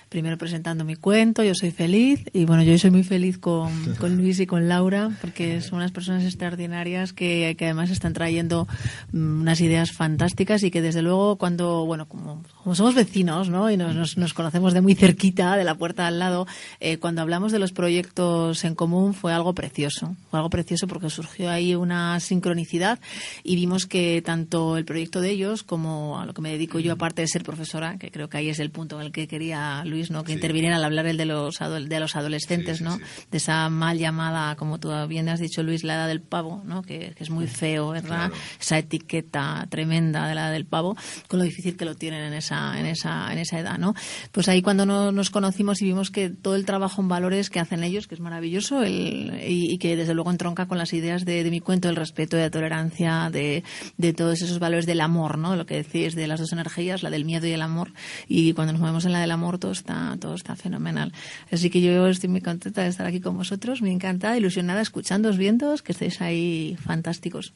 Primero presentando mi cuento, Yo soy feliz, y bueno, yo soy muy feliz con Luis y con Laura, porque son unas personas extraordinarias que además están trayendo unas ideas fantásticas y que desde luego cuando, bueno, como somos vecinos, ¿no? Y nos conocemos de muy cerquita, de la puerta al lado, cuando hablamos de los proyectos en común fue algo precioso porque surgió ahí una sincronicidad y vimos que tanto el proyecto de ellos como a lo que me dedico yo, aparte de ser profesora, que creo que ahí es el punto en el que quería Luis, ¿no? Que interviniera al hablar de los adolescentes, ¿no? De esa mal llamada, como tú bien has dicho, Luis, la edad del pavo, ¿no? Que es muy feo, ¿verdad? Claro. Esa etiqueta tremenda de la edad del pavo, con lo difícil que lo tienen en esa edad, ¿no? Pues ahí cuando nos conocimos y vimos que todo el trabajo en valores que hacen ellos, que es maravilloso, y que desde luego entronca con las ideas de mi cuento, el respeto, de la tolerancia, de todos esos valores del amor, ¿no? Lo que decís de las dos energías, la del miedo y el amor, y cuando nos movemos en la del amor todo está fenomenal. Así que yo estoy muy contenta de estar aquí con vosotros, me encanta, ilusionada, escuchándoos, viéndoos, que estéis ahí fantásticos.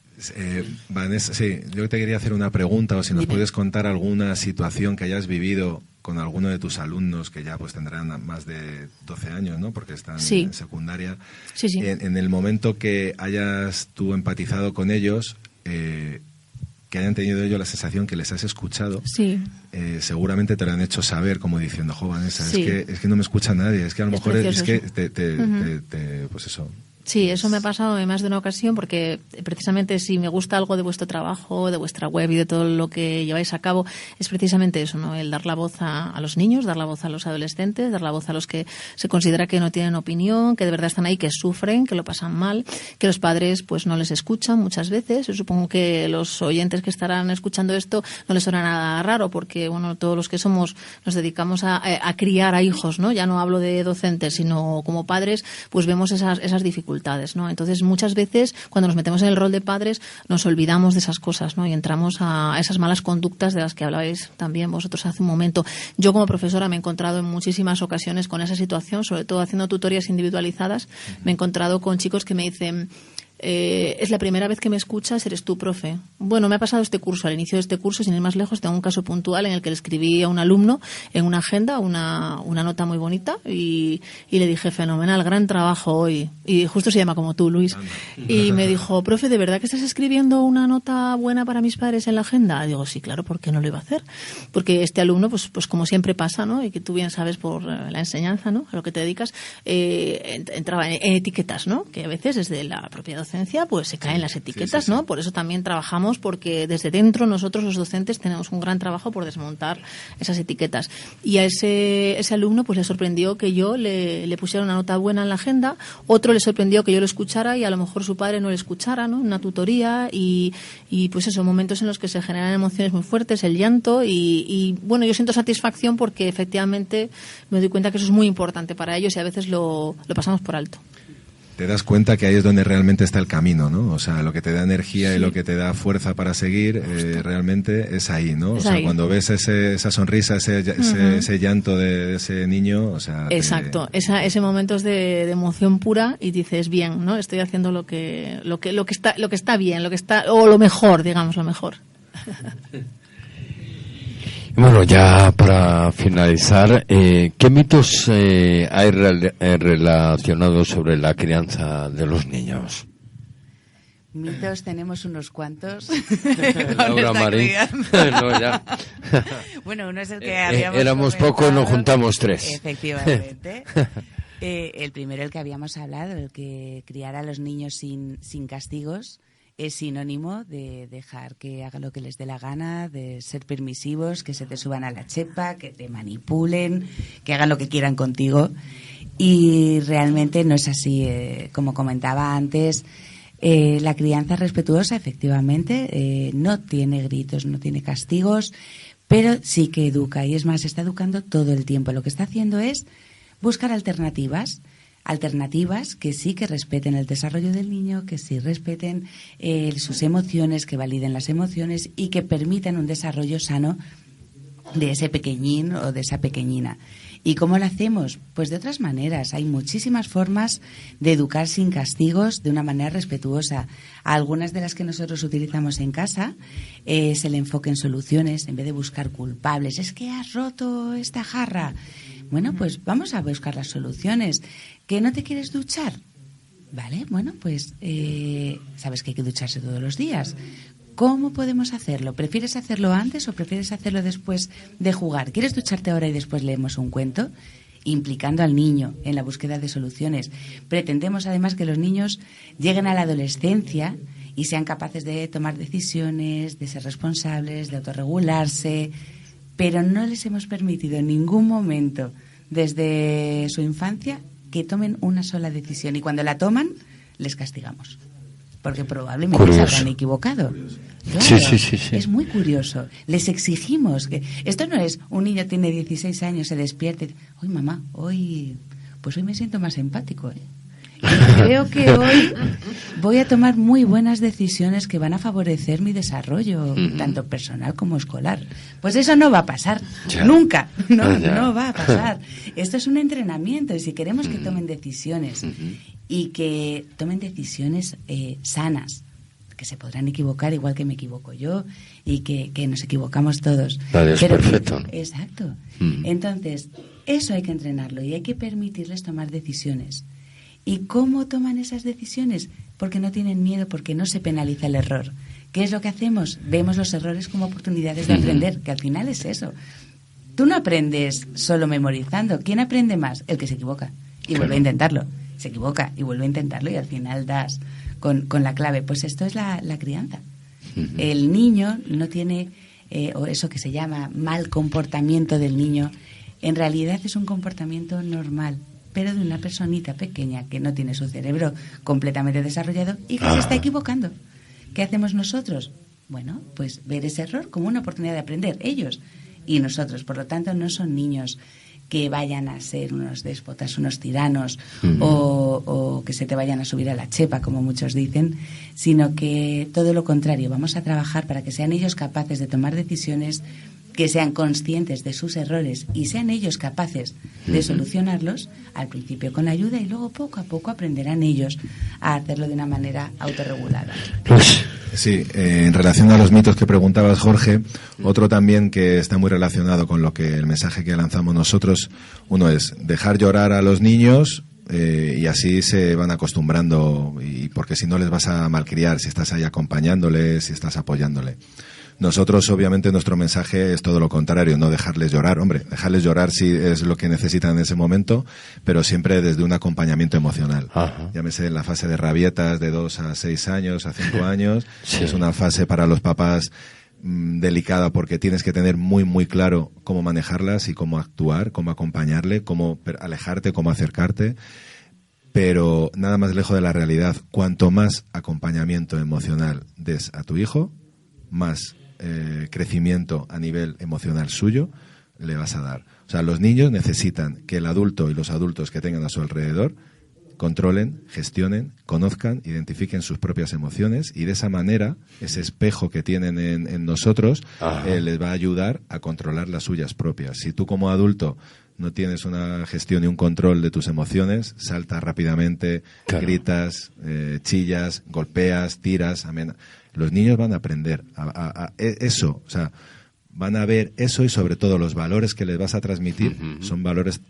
Vanessa, sí, yo te quería hacer una pregunta, o si nos puedes contar alguna situación que hayas vivido con alguno de tus alumnos que ya pues tendrán más de 12 años, ¿no? Porque están en secundaria. Sí. En el momento que hayas tú empatizado con ellos, que hayan tenido ellos la sensación que les has escuchado, seguramente te lo han hecho saber, como diciendo, jo, Vanessa, es que no me escucha nadie, es que a lo mejor es que pues eso. Sí, eso me ha pasado en más de una ocasión, porque precisamente si me gusta algo de vuestro trabajo, de vuestra web y de todo lo que lleváis a cabo, es precisamente eso, ¿no? El dar la voz a los niños, dar la voz a los adolescentes, dar la voz a los que se considera que no tienen opinión, que de verdad están ahí, que sufren, que lo pasan mal, que los padres pues no les escuchan muchas veces. Yo supongo que los oyentes que estarán escuchando esto no les suena nada raro, porque bueno, todos los que nos dedicamos a criar a hijos, ¿no? Ya no hablo de docentes, sino como padres, pues vemos esas dificultades. dificultades, ¿no? Entonces, muchas veces, cuando nos metemos en el rol de padres, nos olvidamos de esas cosas, ¿no? Y entramos a esas malas conductas de las que hablabais también vosotros hace un momento. Yo, como profesora, me he encontrado en muchísimas ocasiones con esa situación, sobre todo haciendo tutorías individualizadas. Me he encontrado con chicos que me dicen: es la primera vez que me escuchas, eres tú, profe. Bueno, me ha pasado este curso, al inicio de este curso, sin ir más lejos, tengo un caso puntual en el que le escribí a un alumno en una agenda una nota muy bonita y le dije: fenomenal, gran trabajo hoy. Y justo se llama como tú, Luis. Y me dijo: profe, ¿de verdad que estás escribiendo una nota buena para mis padres en la agenda? Y digo: sí, claro, ¿por qué no lo iba a hacer? Porque este alumno, pues como siempre pasa, ¿no? Y que tú bien sabes por la enseñanza, ¿no? A lo que te dedicas, entraba en etiquetas, ¿no? Que a veces desde la propia docencia pues se caen las etiquetas, sí. ¿No? Por eso también trabajamos, porque desde dentro nosotros los docentes tenemos un gran trabajo por desmontar esas etiquetas. Y a ese alumno pues le sorprendió que yo le pusiera una nota buena en la agenda, otro le sorprendió que yo lo escuchara y a lo mejor su padre no le escuchara, ¿no? Una tutoría y pues esos momentos en los que se generan emociones muy fuertes, el llanto y bueno, yo siento satisfacción porque efectivamente me doy cuenta que eso es muy importante para ellos y a veces lo pasamos por alto. Te das cuenta que ahí es donde realmente está el camino, ¿no? O sea, lo que te da energía y lo que te da fuerza para seguir, realmente es ahí, ¿no? O sea, cuando ves esa sonrisa, ese llanto de ese niño, o sea... Exacto, ese momento es de emoción pura y dices: bien, ¿no? Estoy haciendo lo que está bien, o lo mejor, digamos, lo mejor. Bueno, ya para finalizar, ¿qué mitos hay relacionados sobre la crianza de los niños? Mitos tenemos unos cuantos. Laura Marín. No, ya. Bueno, uno es el que habíamos éramos pocos, nos juntamos tres. Efectivamente. El primero, el que habíamos hablado, el que criar a los niños sin castigos, es sinónimo de dejar que hagan lo que les dé la gana, de ser permisivos, que se te suban a la chepa, que te manipulen, que hagan lo que quieran contigo. Y realmente no es así. Como comentaba antes, la crianza respetuosa, efectivamente, no tiene gritos, no tiene castigos, pero sí que educa. Y es más, está educando todo el tiempo. Lo que está haciendo es buscar alternativas que sí que respeten el desarrollo del niño, que sí respeten sus emociones, que validen las emociones y que permitan un desarrollo sano de ese pequeñín o de esa pequeñina. ¿Y cómo lo hacemos? Pues de otras maneras. Hay muchísimas formas de educar sin castigos, de una manera respetuosa. Algunas de las que nosotros utilizamos en casa es el enfoque en soluciones, en vez de buscar culpables. Es que has roto esta jarra. Bueno, pues vamos a buscar las soluciones. ¿Que no te quieres duchar? Vale, bueno, pues sabes que hay que ducharse todos los días. ¿Cómo podemos hacerlo? ¿Prefieres hacerlo antes o prefieres hacerlo después de jugar? ¿Quieres ducharte ahora y después leemos un cuento? Implicando al niño en la búsqueda de soluciones. Pretendemos además que los niños lleguen a la adolescencia y sean capaces de tomar decisiones, de ser responsables, de autorregularse, pero no les hemos permitido en ningún momento desde su infancia que tomen una sola decisión, y cuando la toman les castigamos porque probablemente se habrán equivocado. Claro, sí. Es muy curioso. Les exigimos que esto no es un niño tiene 16 años, se despierte, hoy mamá, hoy me siento más empático, y creo que hoy voy a tomar muy buenas decisiones que van a favorecer mi desarrollo, tanto personal como escolar. Pues eso no va a pasar, nunca, no va a pasar. Esto es un entrenamiento, y si queremos que tomen decisiones y que tomen decisiones sanas, que se podrán equivocar igual que me equivoco yo y que nos equivocamos todos. Es perfecto, ¿no? Exacto. Entonces, eso hay que entrenarlo y hay que permitirles tomar decisiones. ¿Y cómo toman esas decisiones? Porque no tienen miedo, porque no se penaliza el error. ¿Qué es lo que hacemos? Vemos los errores como oportunidades de aprender, que al final es eso. Tú no aprendes solo memorizando. ¿Quién aprende más? El que se equivoca y vuelve a intentarlo. Se equivoca y vuelve a intentarlo y al final das con la clave. Pues esto es la crianza. El niño no tiene, o eso que se llama mal comportamiento del niño, en realidad es un comportamiento normal, pero de una personita pequeña que no tiene su cerebro completamente desarrollado y que se está equivocando. ¿Qué hacemos nosotros? Bueno, pues ver ese error como una oportunidad de aprender, ellos y nosotros. Por lo tanto, no son niños que vayan a ser unos déspotas, unos tiranos, o que se te vayan a subir a la chepa, como muchos dicen, sino que todo lo contrario, vamos a trabajar para que sean ellos capaces de tomar decisiones, que sean conscientes de sus errores y sean ellos capaces de solucionarlos, al principio con ayuda, y luego poco a poco aprenderán ellos a hacerlo de una manera autorregulada. Sí, en relación a los mitos que preguntabas, Jorge, otro también que está muy relacionado con el mensaje que lanzamos nosotros, uno es dejar llorar a los niños, y así se van acostumbrando, y porque si no les vas a malcriar, si estás ahí acompañándoles, si estás apoyándole. Nosotros, obviamente, nuestro mensaje es todo lo contrario, no dejarles llorar. Hombre, dejarles llorar sí es lo que necesitan en ese momento, pero siempre desde un acompañamiento emocional. Ajá. Llámese en la fase de rabietas de 2 a 6 años, a 5 años. Sí. Es una fase para los papás delicada, porque tienes que tener muy, muy claro cómo manejarlas y cómo actuar, cómo acompañarle, cómo alejarte, cómo acercarte. Pero nada más lejos de la realidad. Cuanto más acompañamiento emocional des a tu hijo, más crecimiento a nivel emocional suyo le vas a dar. O sea, los niños necesitan que el adulto y los adultos que tengan a su alrededor controlen, gestionen, conozcan, identifiquen sus propias emociones, y de esa manera ese espejo que tienen en nosotros les va a ayudar a controlar las suyas propias. Si tú como adulto no tienes una gestión y un control de tus emociones, saltas rápidamente, gritas, chillas, golpeas, tiras, los niños van a aprender a eso, o sea, van a ver eso, y sobre todo los valores que les vas a transmitir son valores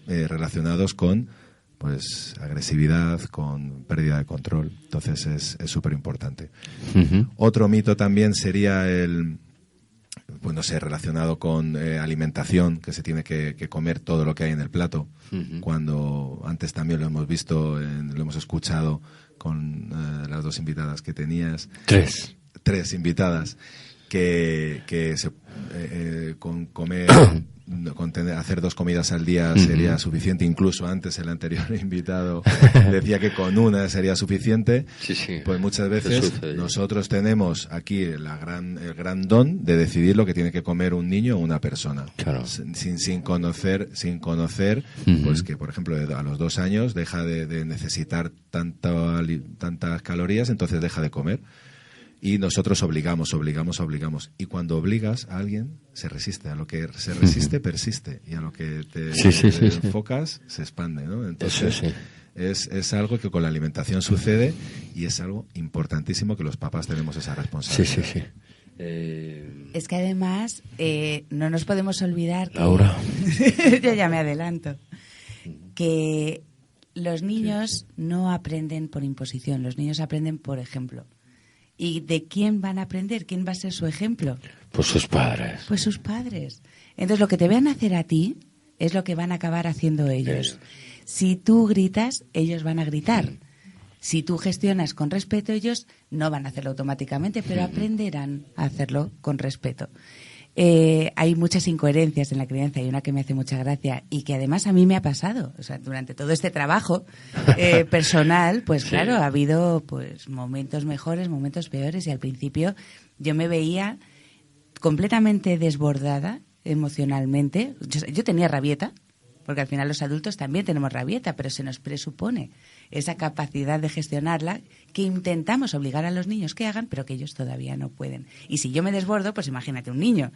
relacionados con pues agresividad, con pérdida de control. Entonces es súper importante. Otro mito también sería pues no sé, relacionado con alimentación, que se tiene que comer todo lo que hay en el plato, cuando antes también lo hemos visto, lo hemos escuchado con las 2 invitadas que tenías. 3 invitadas, que con comer, hacer 2 comidas al día sería suficiente. Incluso antes el anterior invitado decía que con una sería suficiente. Sí. Pues muchas veces nosotros tenemos aquí el gran don de decidir lo que tiene que comer un niño o una persona. Claro. Sin conocer, pues que por ejemplo a los 2 años deja de necesitar tantas calorías, entonces deja de comer. Y nosotros obligamos. Y cuando obligas a alguien, se resiste. A lo que se resiste, persiste. Y a lo que te enfocas, se expande, ¿no? Entonces, es algo que con la alimentación sucede, y es algo importantísimo que los papás tenemos esa responsabilidad. Sí. Es que además no nos podemos olvidar que... Laura. Yo ya me adelanto. Que los niños no aprenden por imposición. Los niños aprenden por ejemplo. ¿Y de quién van a aprender? ¿Quién va a ser su ejemplo? Pues sus padres. Pues sus padres. Entonces, lo que te vean hacer a ti es lo que van a acabar haciendo ellos. Si tú gritas, ellos van a gritar. Si tú gestionas con respeto, ellos no van a hacerlo automáticamente, pero aprenderán a hacerlo con respeto. Hay muchas incoherencias en la crianza, y una que me hace mucha gracia y que además a mí me ha pasado. O sea, durante todo este trabajo personal, pues claro, ha habido pues momentos mejores, momentos peores, y al principio yo me veía completamente desbordada emocionalmente. Yo tenía rabieta, porque al final los adultos también tenemos rabieta, pero se nos presupone esa capacidad de gestionarla que intentamos obligar a los niños que hagan, pero que ellos todavía no pueden. Y si yo me desbordo, pues imagínate un niño.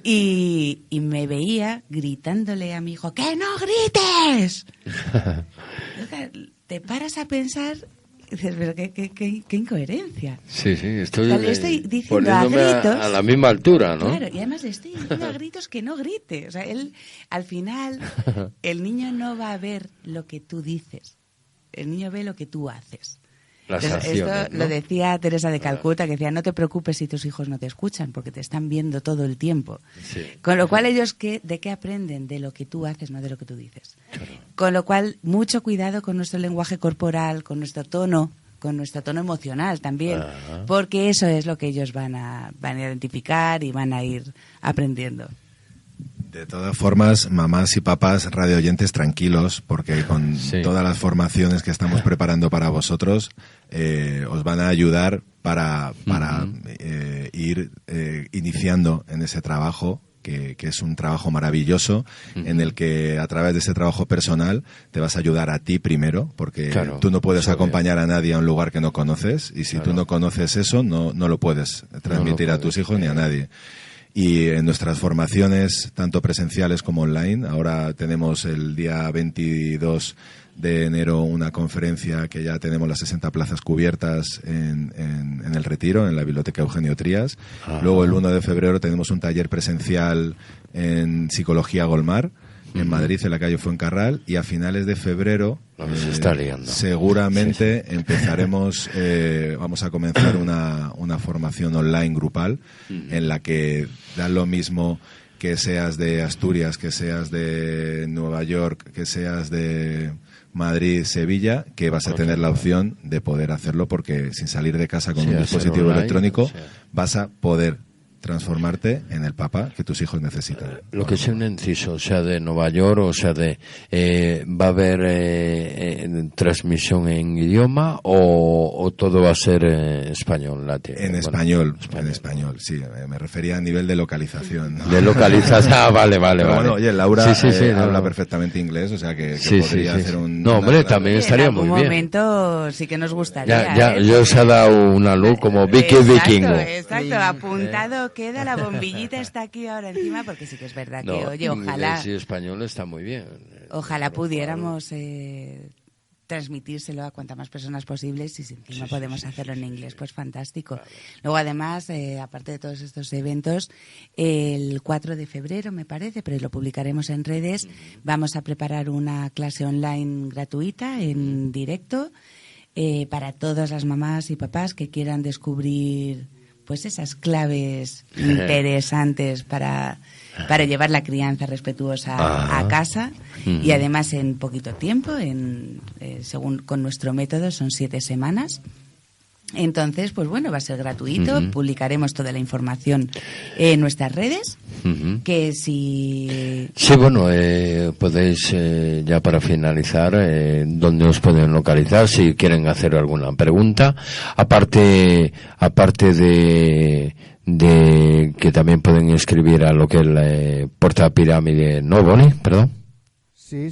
Y me veía gritándole a mi hijo, ¡que no grites! Te paras a pensar y dices, pero qué incoherencia. Sí, estoy diciendo poniéndome a gritos, a la misma altura, ¿no? Claro, y además le estoy diciendo a gritos que no grite. O sea, al final, el niño no va a ver lo que tú dices. El niño ve lo que tú haces. Esto lo decía Teresa de Calcuta, que decía, no te preocupes si tus hijos no te escuchan, porque te están viendo todo el tiempo. Sí. Con lo cual ellos, ¿de qué aprenden? De lo que tú haces, no de lo que tú dices. Claro. Con lo cual, mucho cuidado con nuestro lenguaje corporal, con nuestro tono emocional también, porque eso es lo que ellos van a identificar y van a ir aprendiendo. De todas formas, mamás y papás radioyentes, tranquilos, porque con todas las formaciones que estamos preparando para vosotros, os van a ayudar para ir iniciando en ese trabajo que es un trabajo maravilloso en el que a través de ese trabajo personal te vas a ayudar a ti primero, porque tú no puedes acompañar a nadie a un lugar que no conoces, y si tú no conoces eso, no lo puedes transmitir a tus hijos ni a nadie. Y en nuestras formaciones, tanto presenciales como online, ahora tenemos el día 22 de enero una conferencia que ya tenemos las 60 plazas cubiertas en el Retiro, en la Biblioteca Eugenio Trías. Luego el 1 de febrero tenemos un taller presencial en Psicología Golmar, en Madrid, en la calle Fuencarral, y a finales de febrero seguramente empezaremos, vamos a comenzar una formación online grupal en la que da lo mismo que seas de Asturias, que seas de Nueva York, que seas de Madrid, Sevilla, que vas a tener la opción de poder hacerlo, porque sin salir de casa con un dispositivo online, electrónico vas a poder transformarte en el papá que tus hijos necesitan. Lo que sea un inciso, o sea de Nueva York, o sea de va a haber transmisión en idioma o todo va a ser español, latino. En español, sí, me refería a nivel de localización, ¿no? De localización, vale. Bueno, oye, Laura habla perfectamente inglés, o sea que podría hacer un... No, hombre, también estaría muy bien. En algún momento sí que nos gustaría. Ya, yo os he dado una luz como vikingo. Exacto, apuntado queda, la bombillita está aquí ahora encima, porque sí que es verdad que, oye, ojalá... Sí, español está muy bien. Ojalá pudiéramos transmitírselo a cuantas más personas posibles, y si encima podemos hacerlo en inglés, pues fantástico. Vale. Luego, además, aparte de todos estos eventos, el 4 de febrero, me parece, pero lo publicaremos en redes, vamos a preparar una clase online gratuita, en directo, para todas las mamás y papás que quieran descubrir pues esas claves interesantes para llevar la crianza respetuosa a casa, y además en poquito tiempo, según con nuestro método son 7 semanas. Entonces, pues bueno, va a ser gratuito, publicaremos toda la información en nuestras redes, que si... Sí, bueno, podéis, ya para finalizar, ¿dónde os pueden localizar si quieren hacer alguna pregunta? Aparte de que también pueden escribir a lo que es la Puerta Pirámide, ¿no, Boni? Perdón. Sí.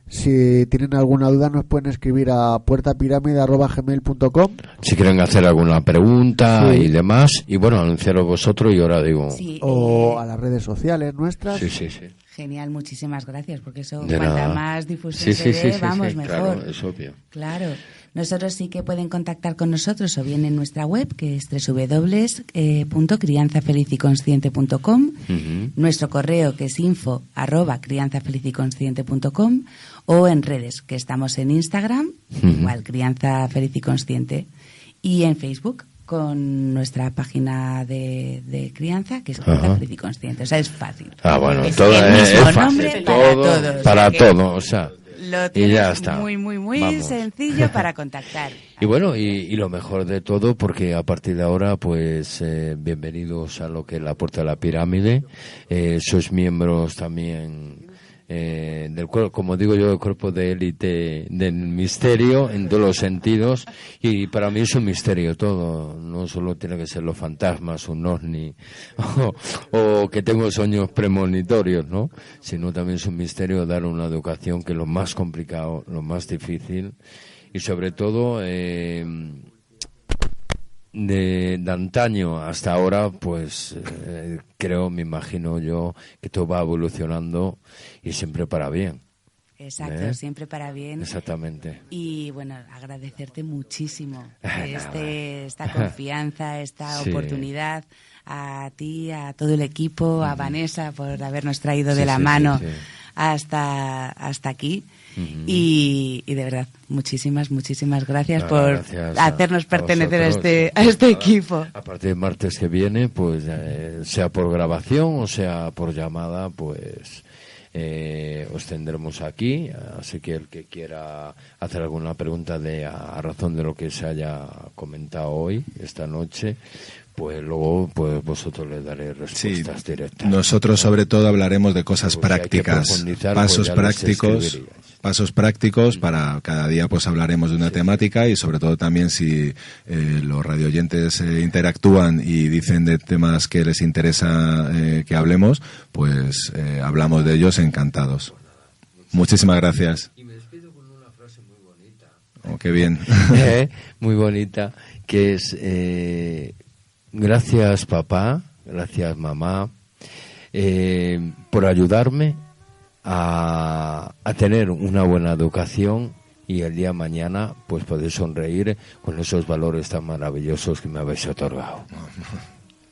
Si tienen alguna duda nos pueden escribir a puertapiramide@gmail.com. Si quieren hacer alguna pregunta y demás, y bueno, anunciaros vosotros y ahora digo... Sí, o a las redes sociales nuestras. Sí. Genial, muchísimas gracias, porque eso, de cuanta nada. más difusión se dé, vamos, mejor. Claro, es obvio. Claro. Nosotros sí que pueden contactar con nosotros o bien en nuestra web, que es www.crianzafeliciconsciente.com, nuestro correo, que es info@crianzafeliciconsciente.com, o en redes, que estamos en Instagram, igual Crianza Feliz y Consciente, y en Facebook con nuestra página de crianza, que es Crianza Feliz y Consciente. O sea, es fácil. Bueno, es todo el mismo es nombre fácil. para todos. Para todo, o sea... Lo tienes y ya está. muy Vamos. sencillo para contactar. Y bueno, y lo mejor de todo, porque a partir de ahora, pues, bienvenidos a lo que es la Puerta de la Pirámide. Sois miembros también del cuerpo, como digo yo, del cuerpo de élite del misterio en todos los sentidos, y para mí es un misterio todo, no solo tiene que ser los fantasmas, un ovni o que tengo sueños premonitorios, ¿no? Sino también es un misterio dar una educación, que es lo más complicado, lo más difícil, y sobre todo de antaño hasta ahora, pues me imagino yo que todo va evolucionando y siempre para bien. Exacto, siempre para bien. Exactamente. Y bueno, agradecerte muchísimo esta confianza, esta oportunidad, a ti, a todo el equipo, a Vanessa por habernos traído de la mano hasta aquí. Y de verdad, muchísimas gracias por hacernos pertenecer a este equipo. A partir del martes que viene, pues sea por grabación o sea por llamada, pues os tendremos aquí. Así que el que quiera hacer alguna pregunta a razón de lo que se haya comentado hoy, esta noche, pues luego pues vosotros le daréis respuestas directas. Nosotros sobre todo hablaremos de cosas prácticas, pasos prácticos pasos prácticos para cada día pues hablaremos de una temática, y sobre todo también si los radioyentes interactúan y dicen de temas que les interesa que hablemos, pues hablamos de ellos encantados. Muchísimas gracias. Y me despido con una frase muy bonita. Oh, qué bien. Muy bonita, que es gracias papá, gracias mamá, por ayudarme a tener una buena educación y el día de mañana pues poder sonreír con esos valores tan maravillosos que me habéis otorgado.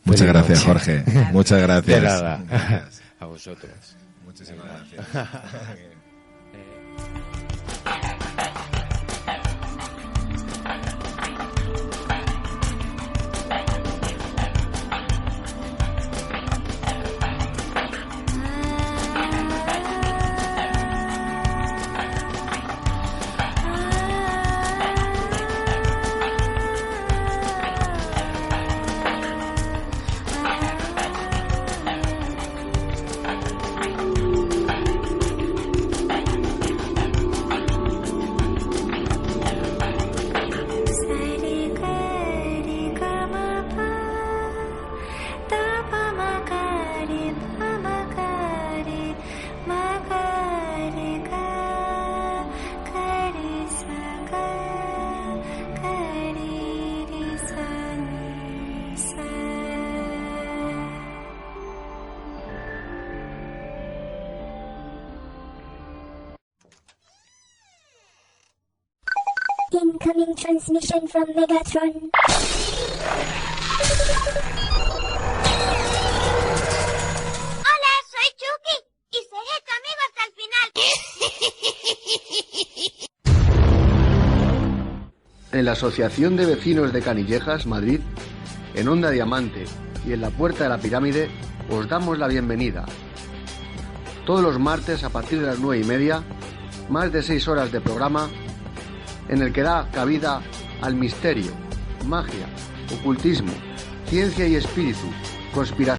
Muchas gracias, Jorge. Muchas gracias. De nada. A vosotros. Muchísimas gracias. Incoming transmission from Megatron. Hola, soy Chucky y seré tu amigo hasta el final. En la Asociación de Vecinos de Canillejas, Madrid, en Onda Diamante y en la Puerta de la Pirámide, os damos la bienvenida. Todos los martes a partir de las 9:30, más de 6 horas de programa en el que da cabida al misterio, magia, ocultismo, ciencia y espíritu, conspiración.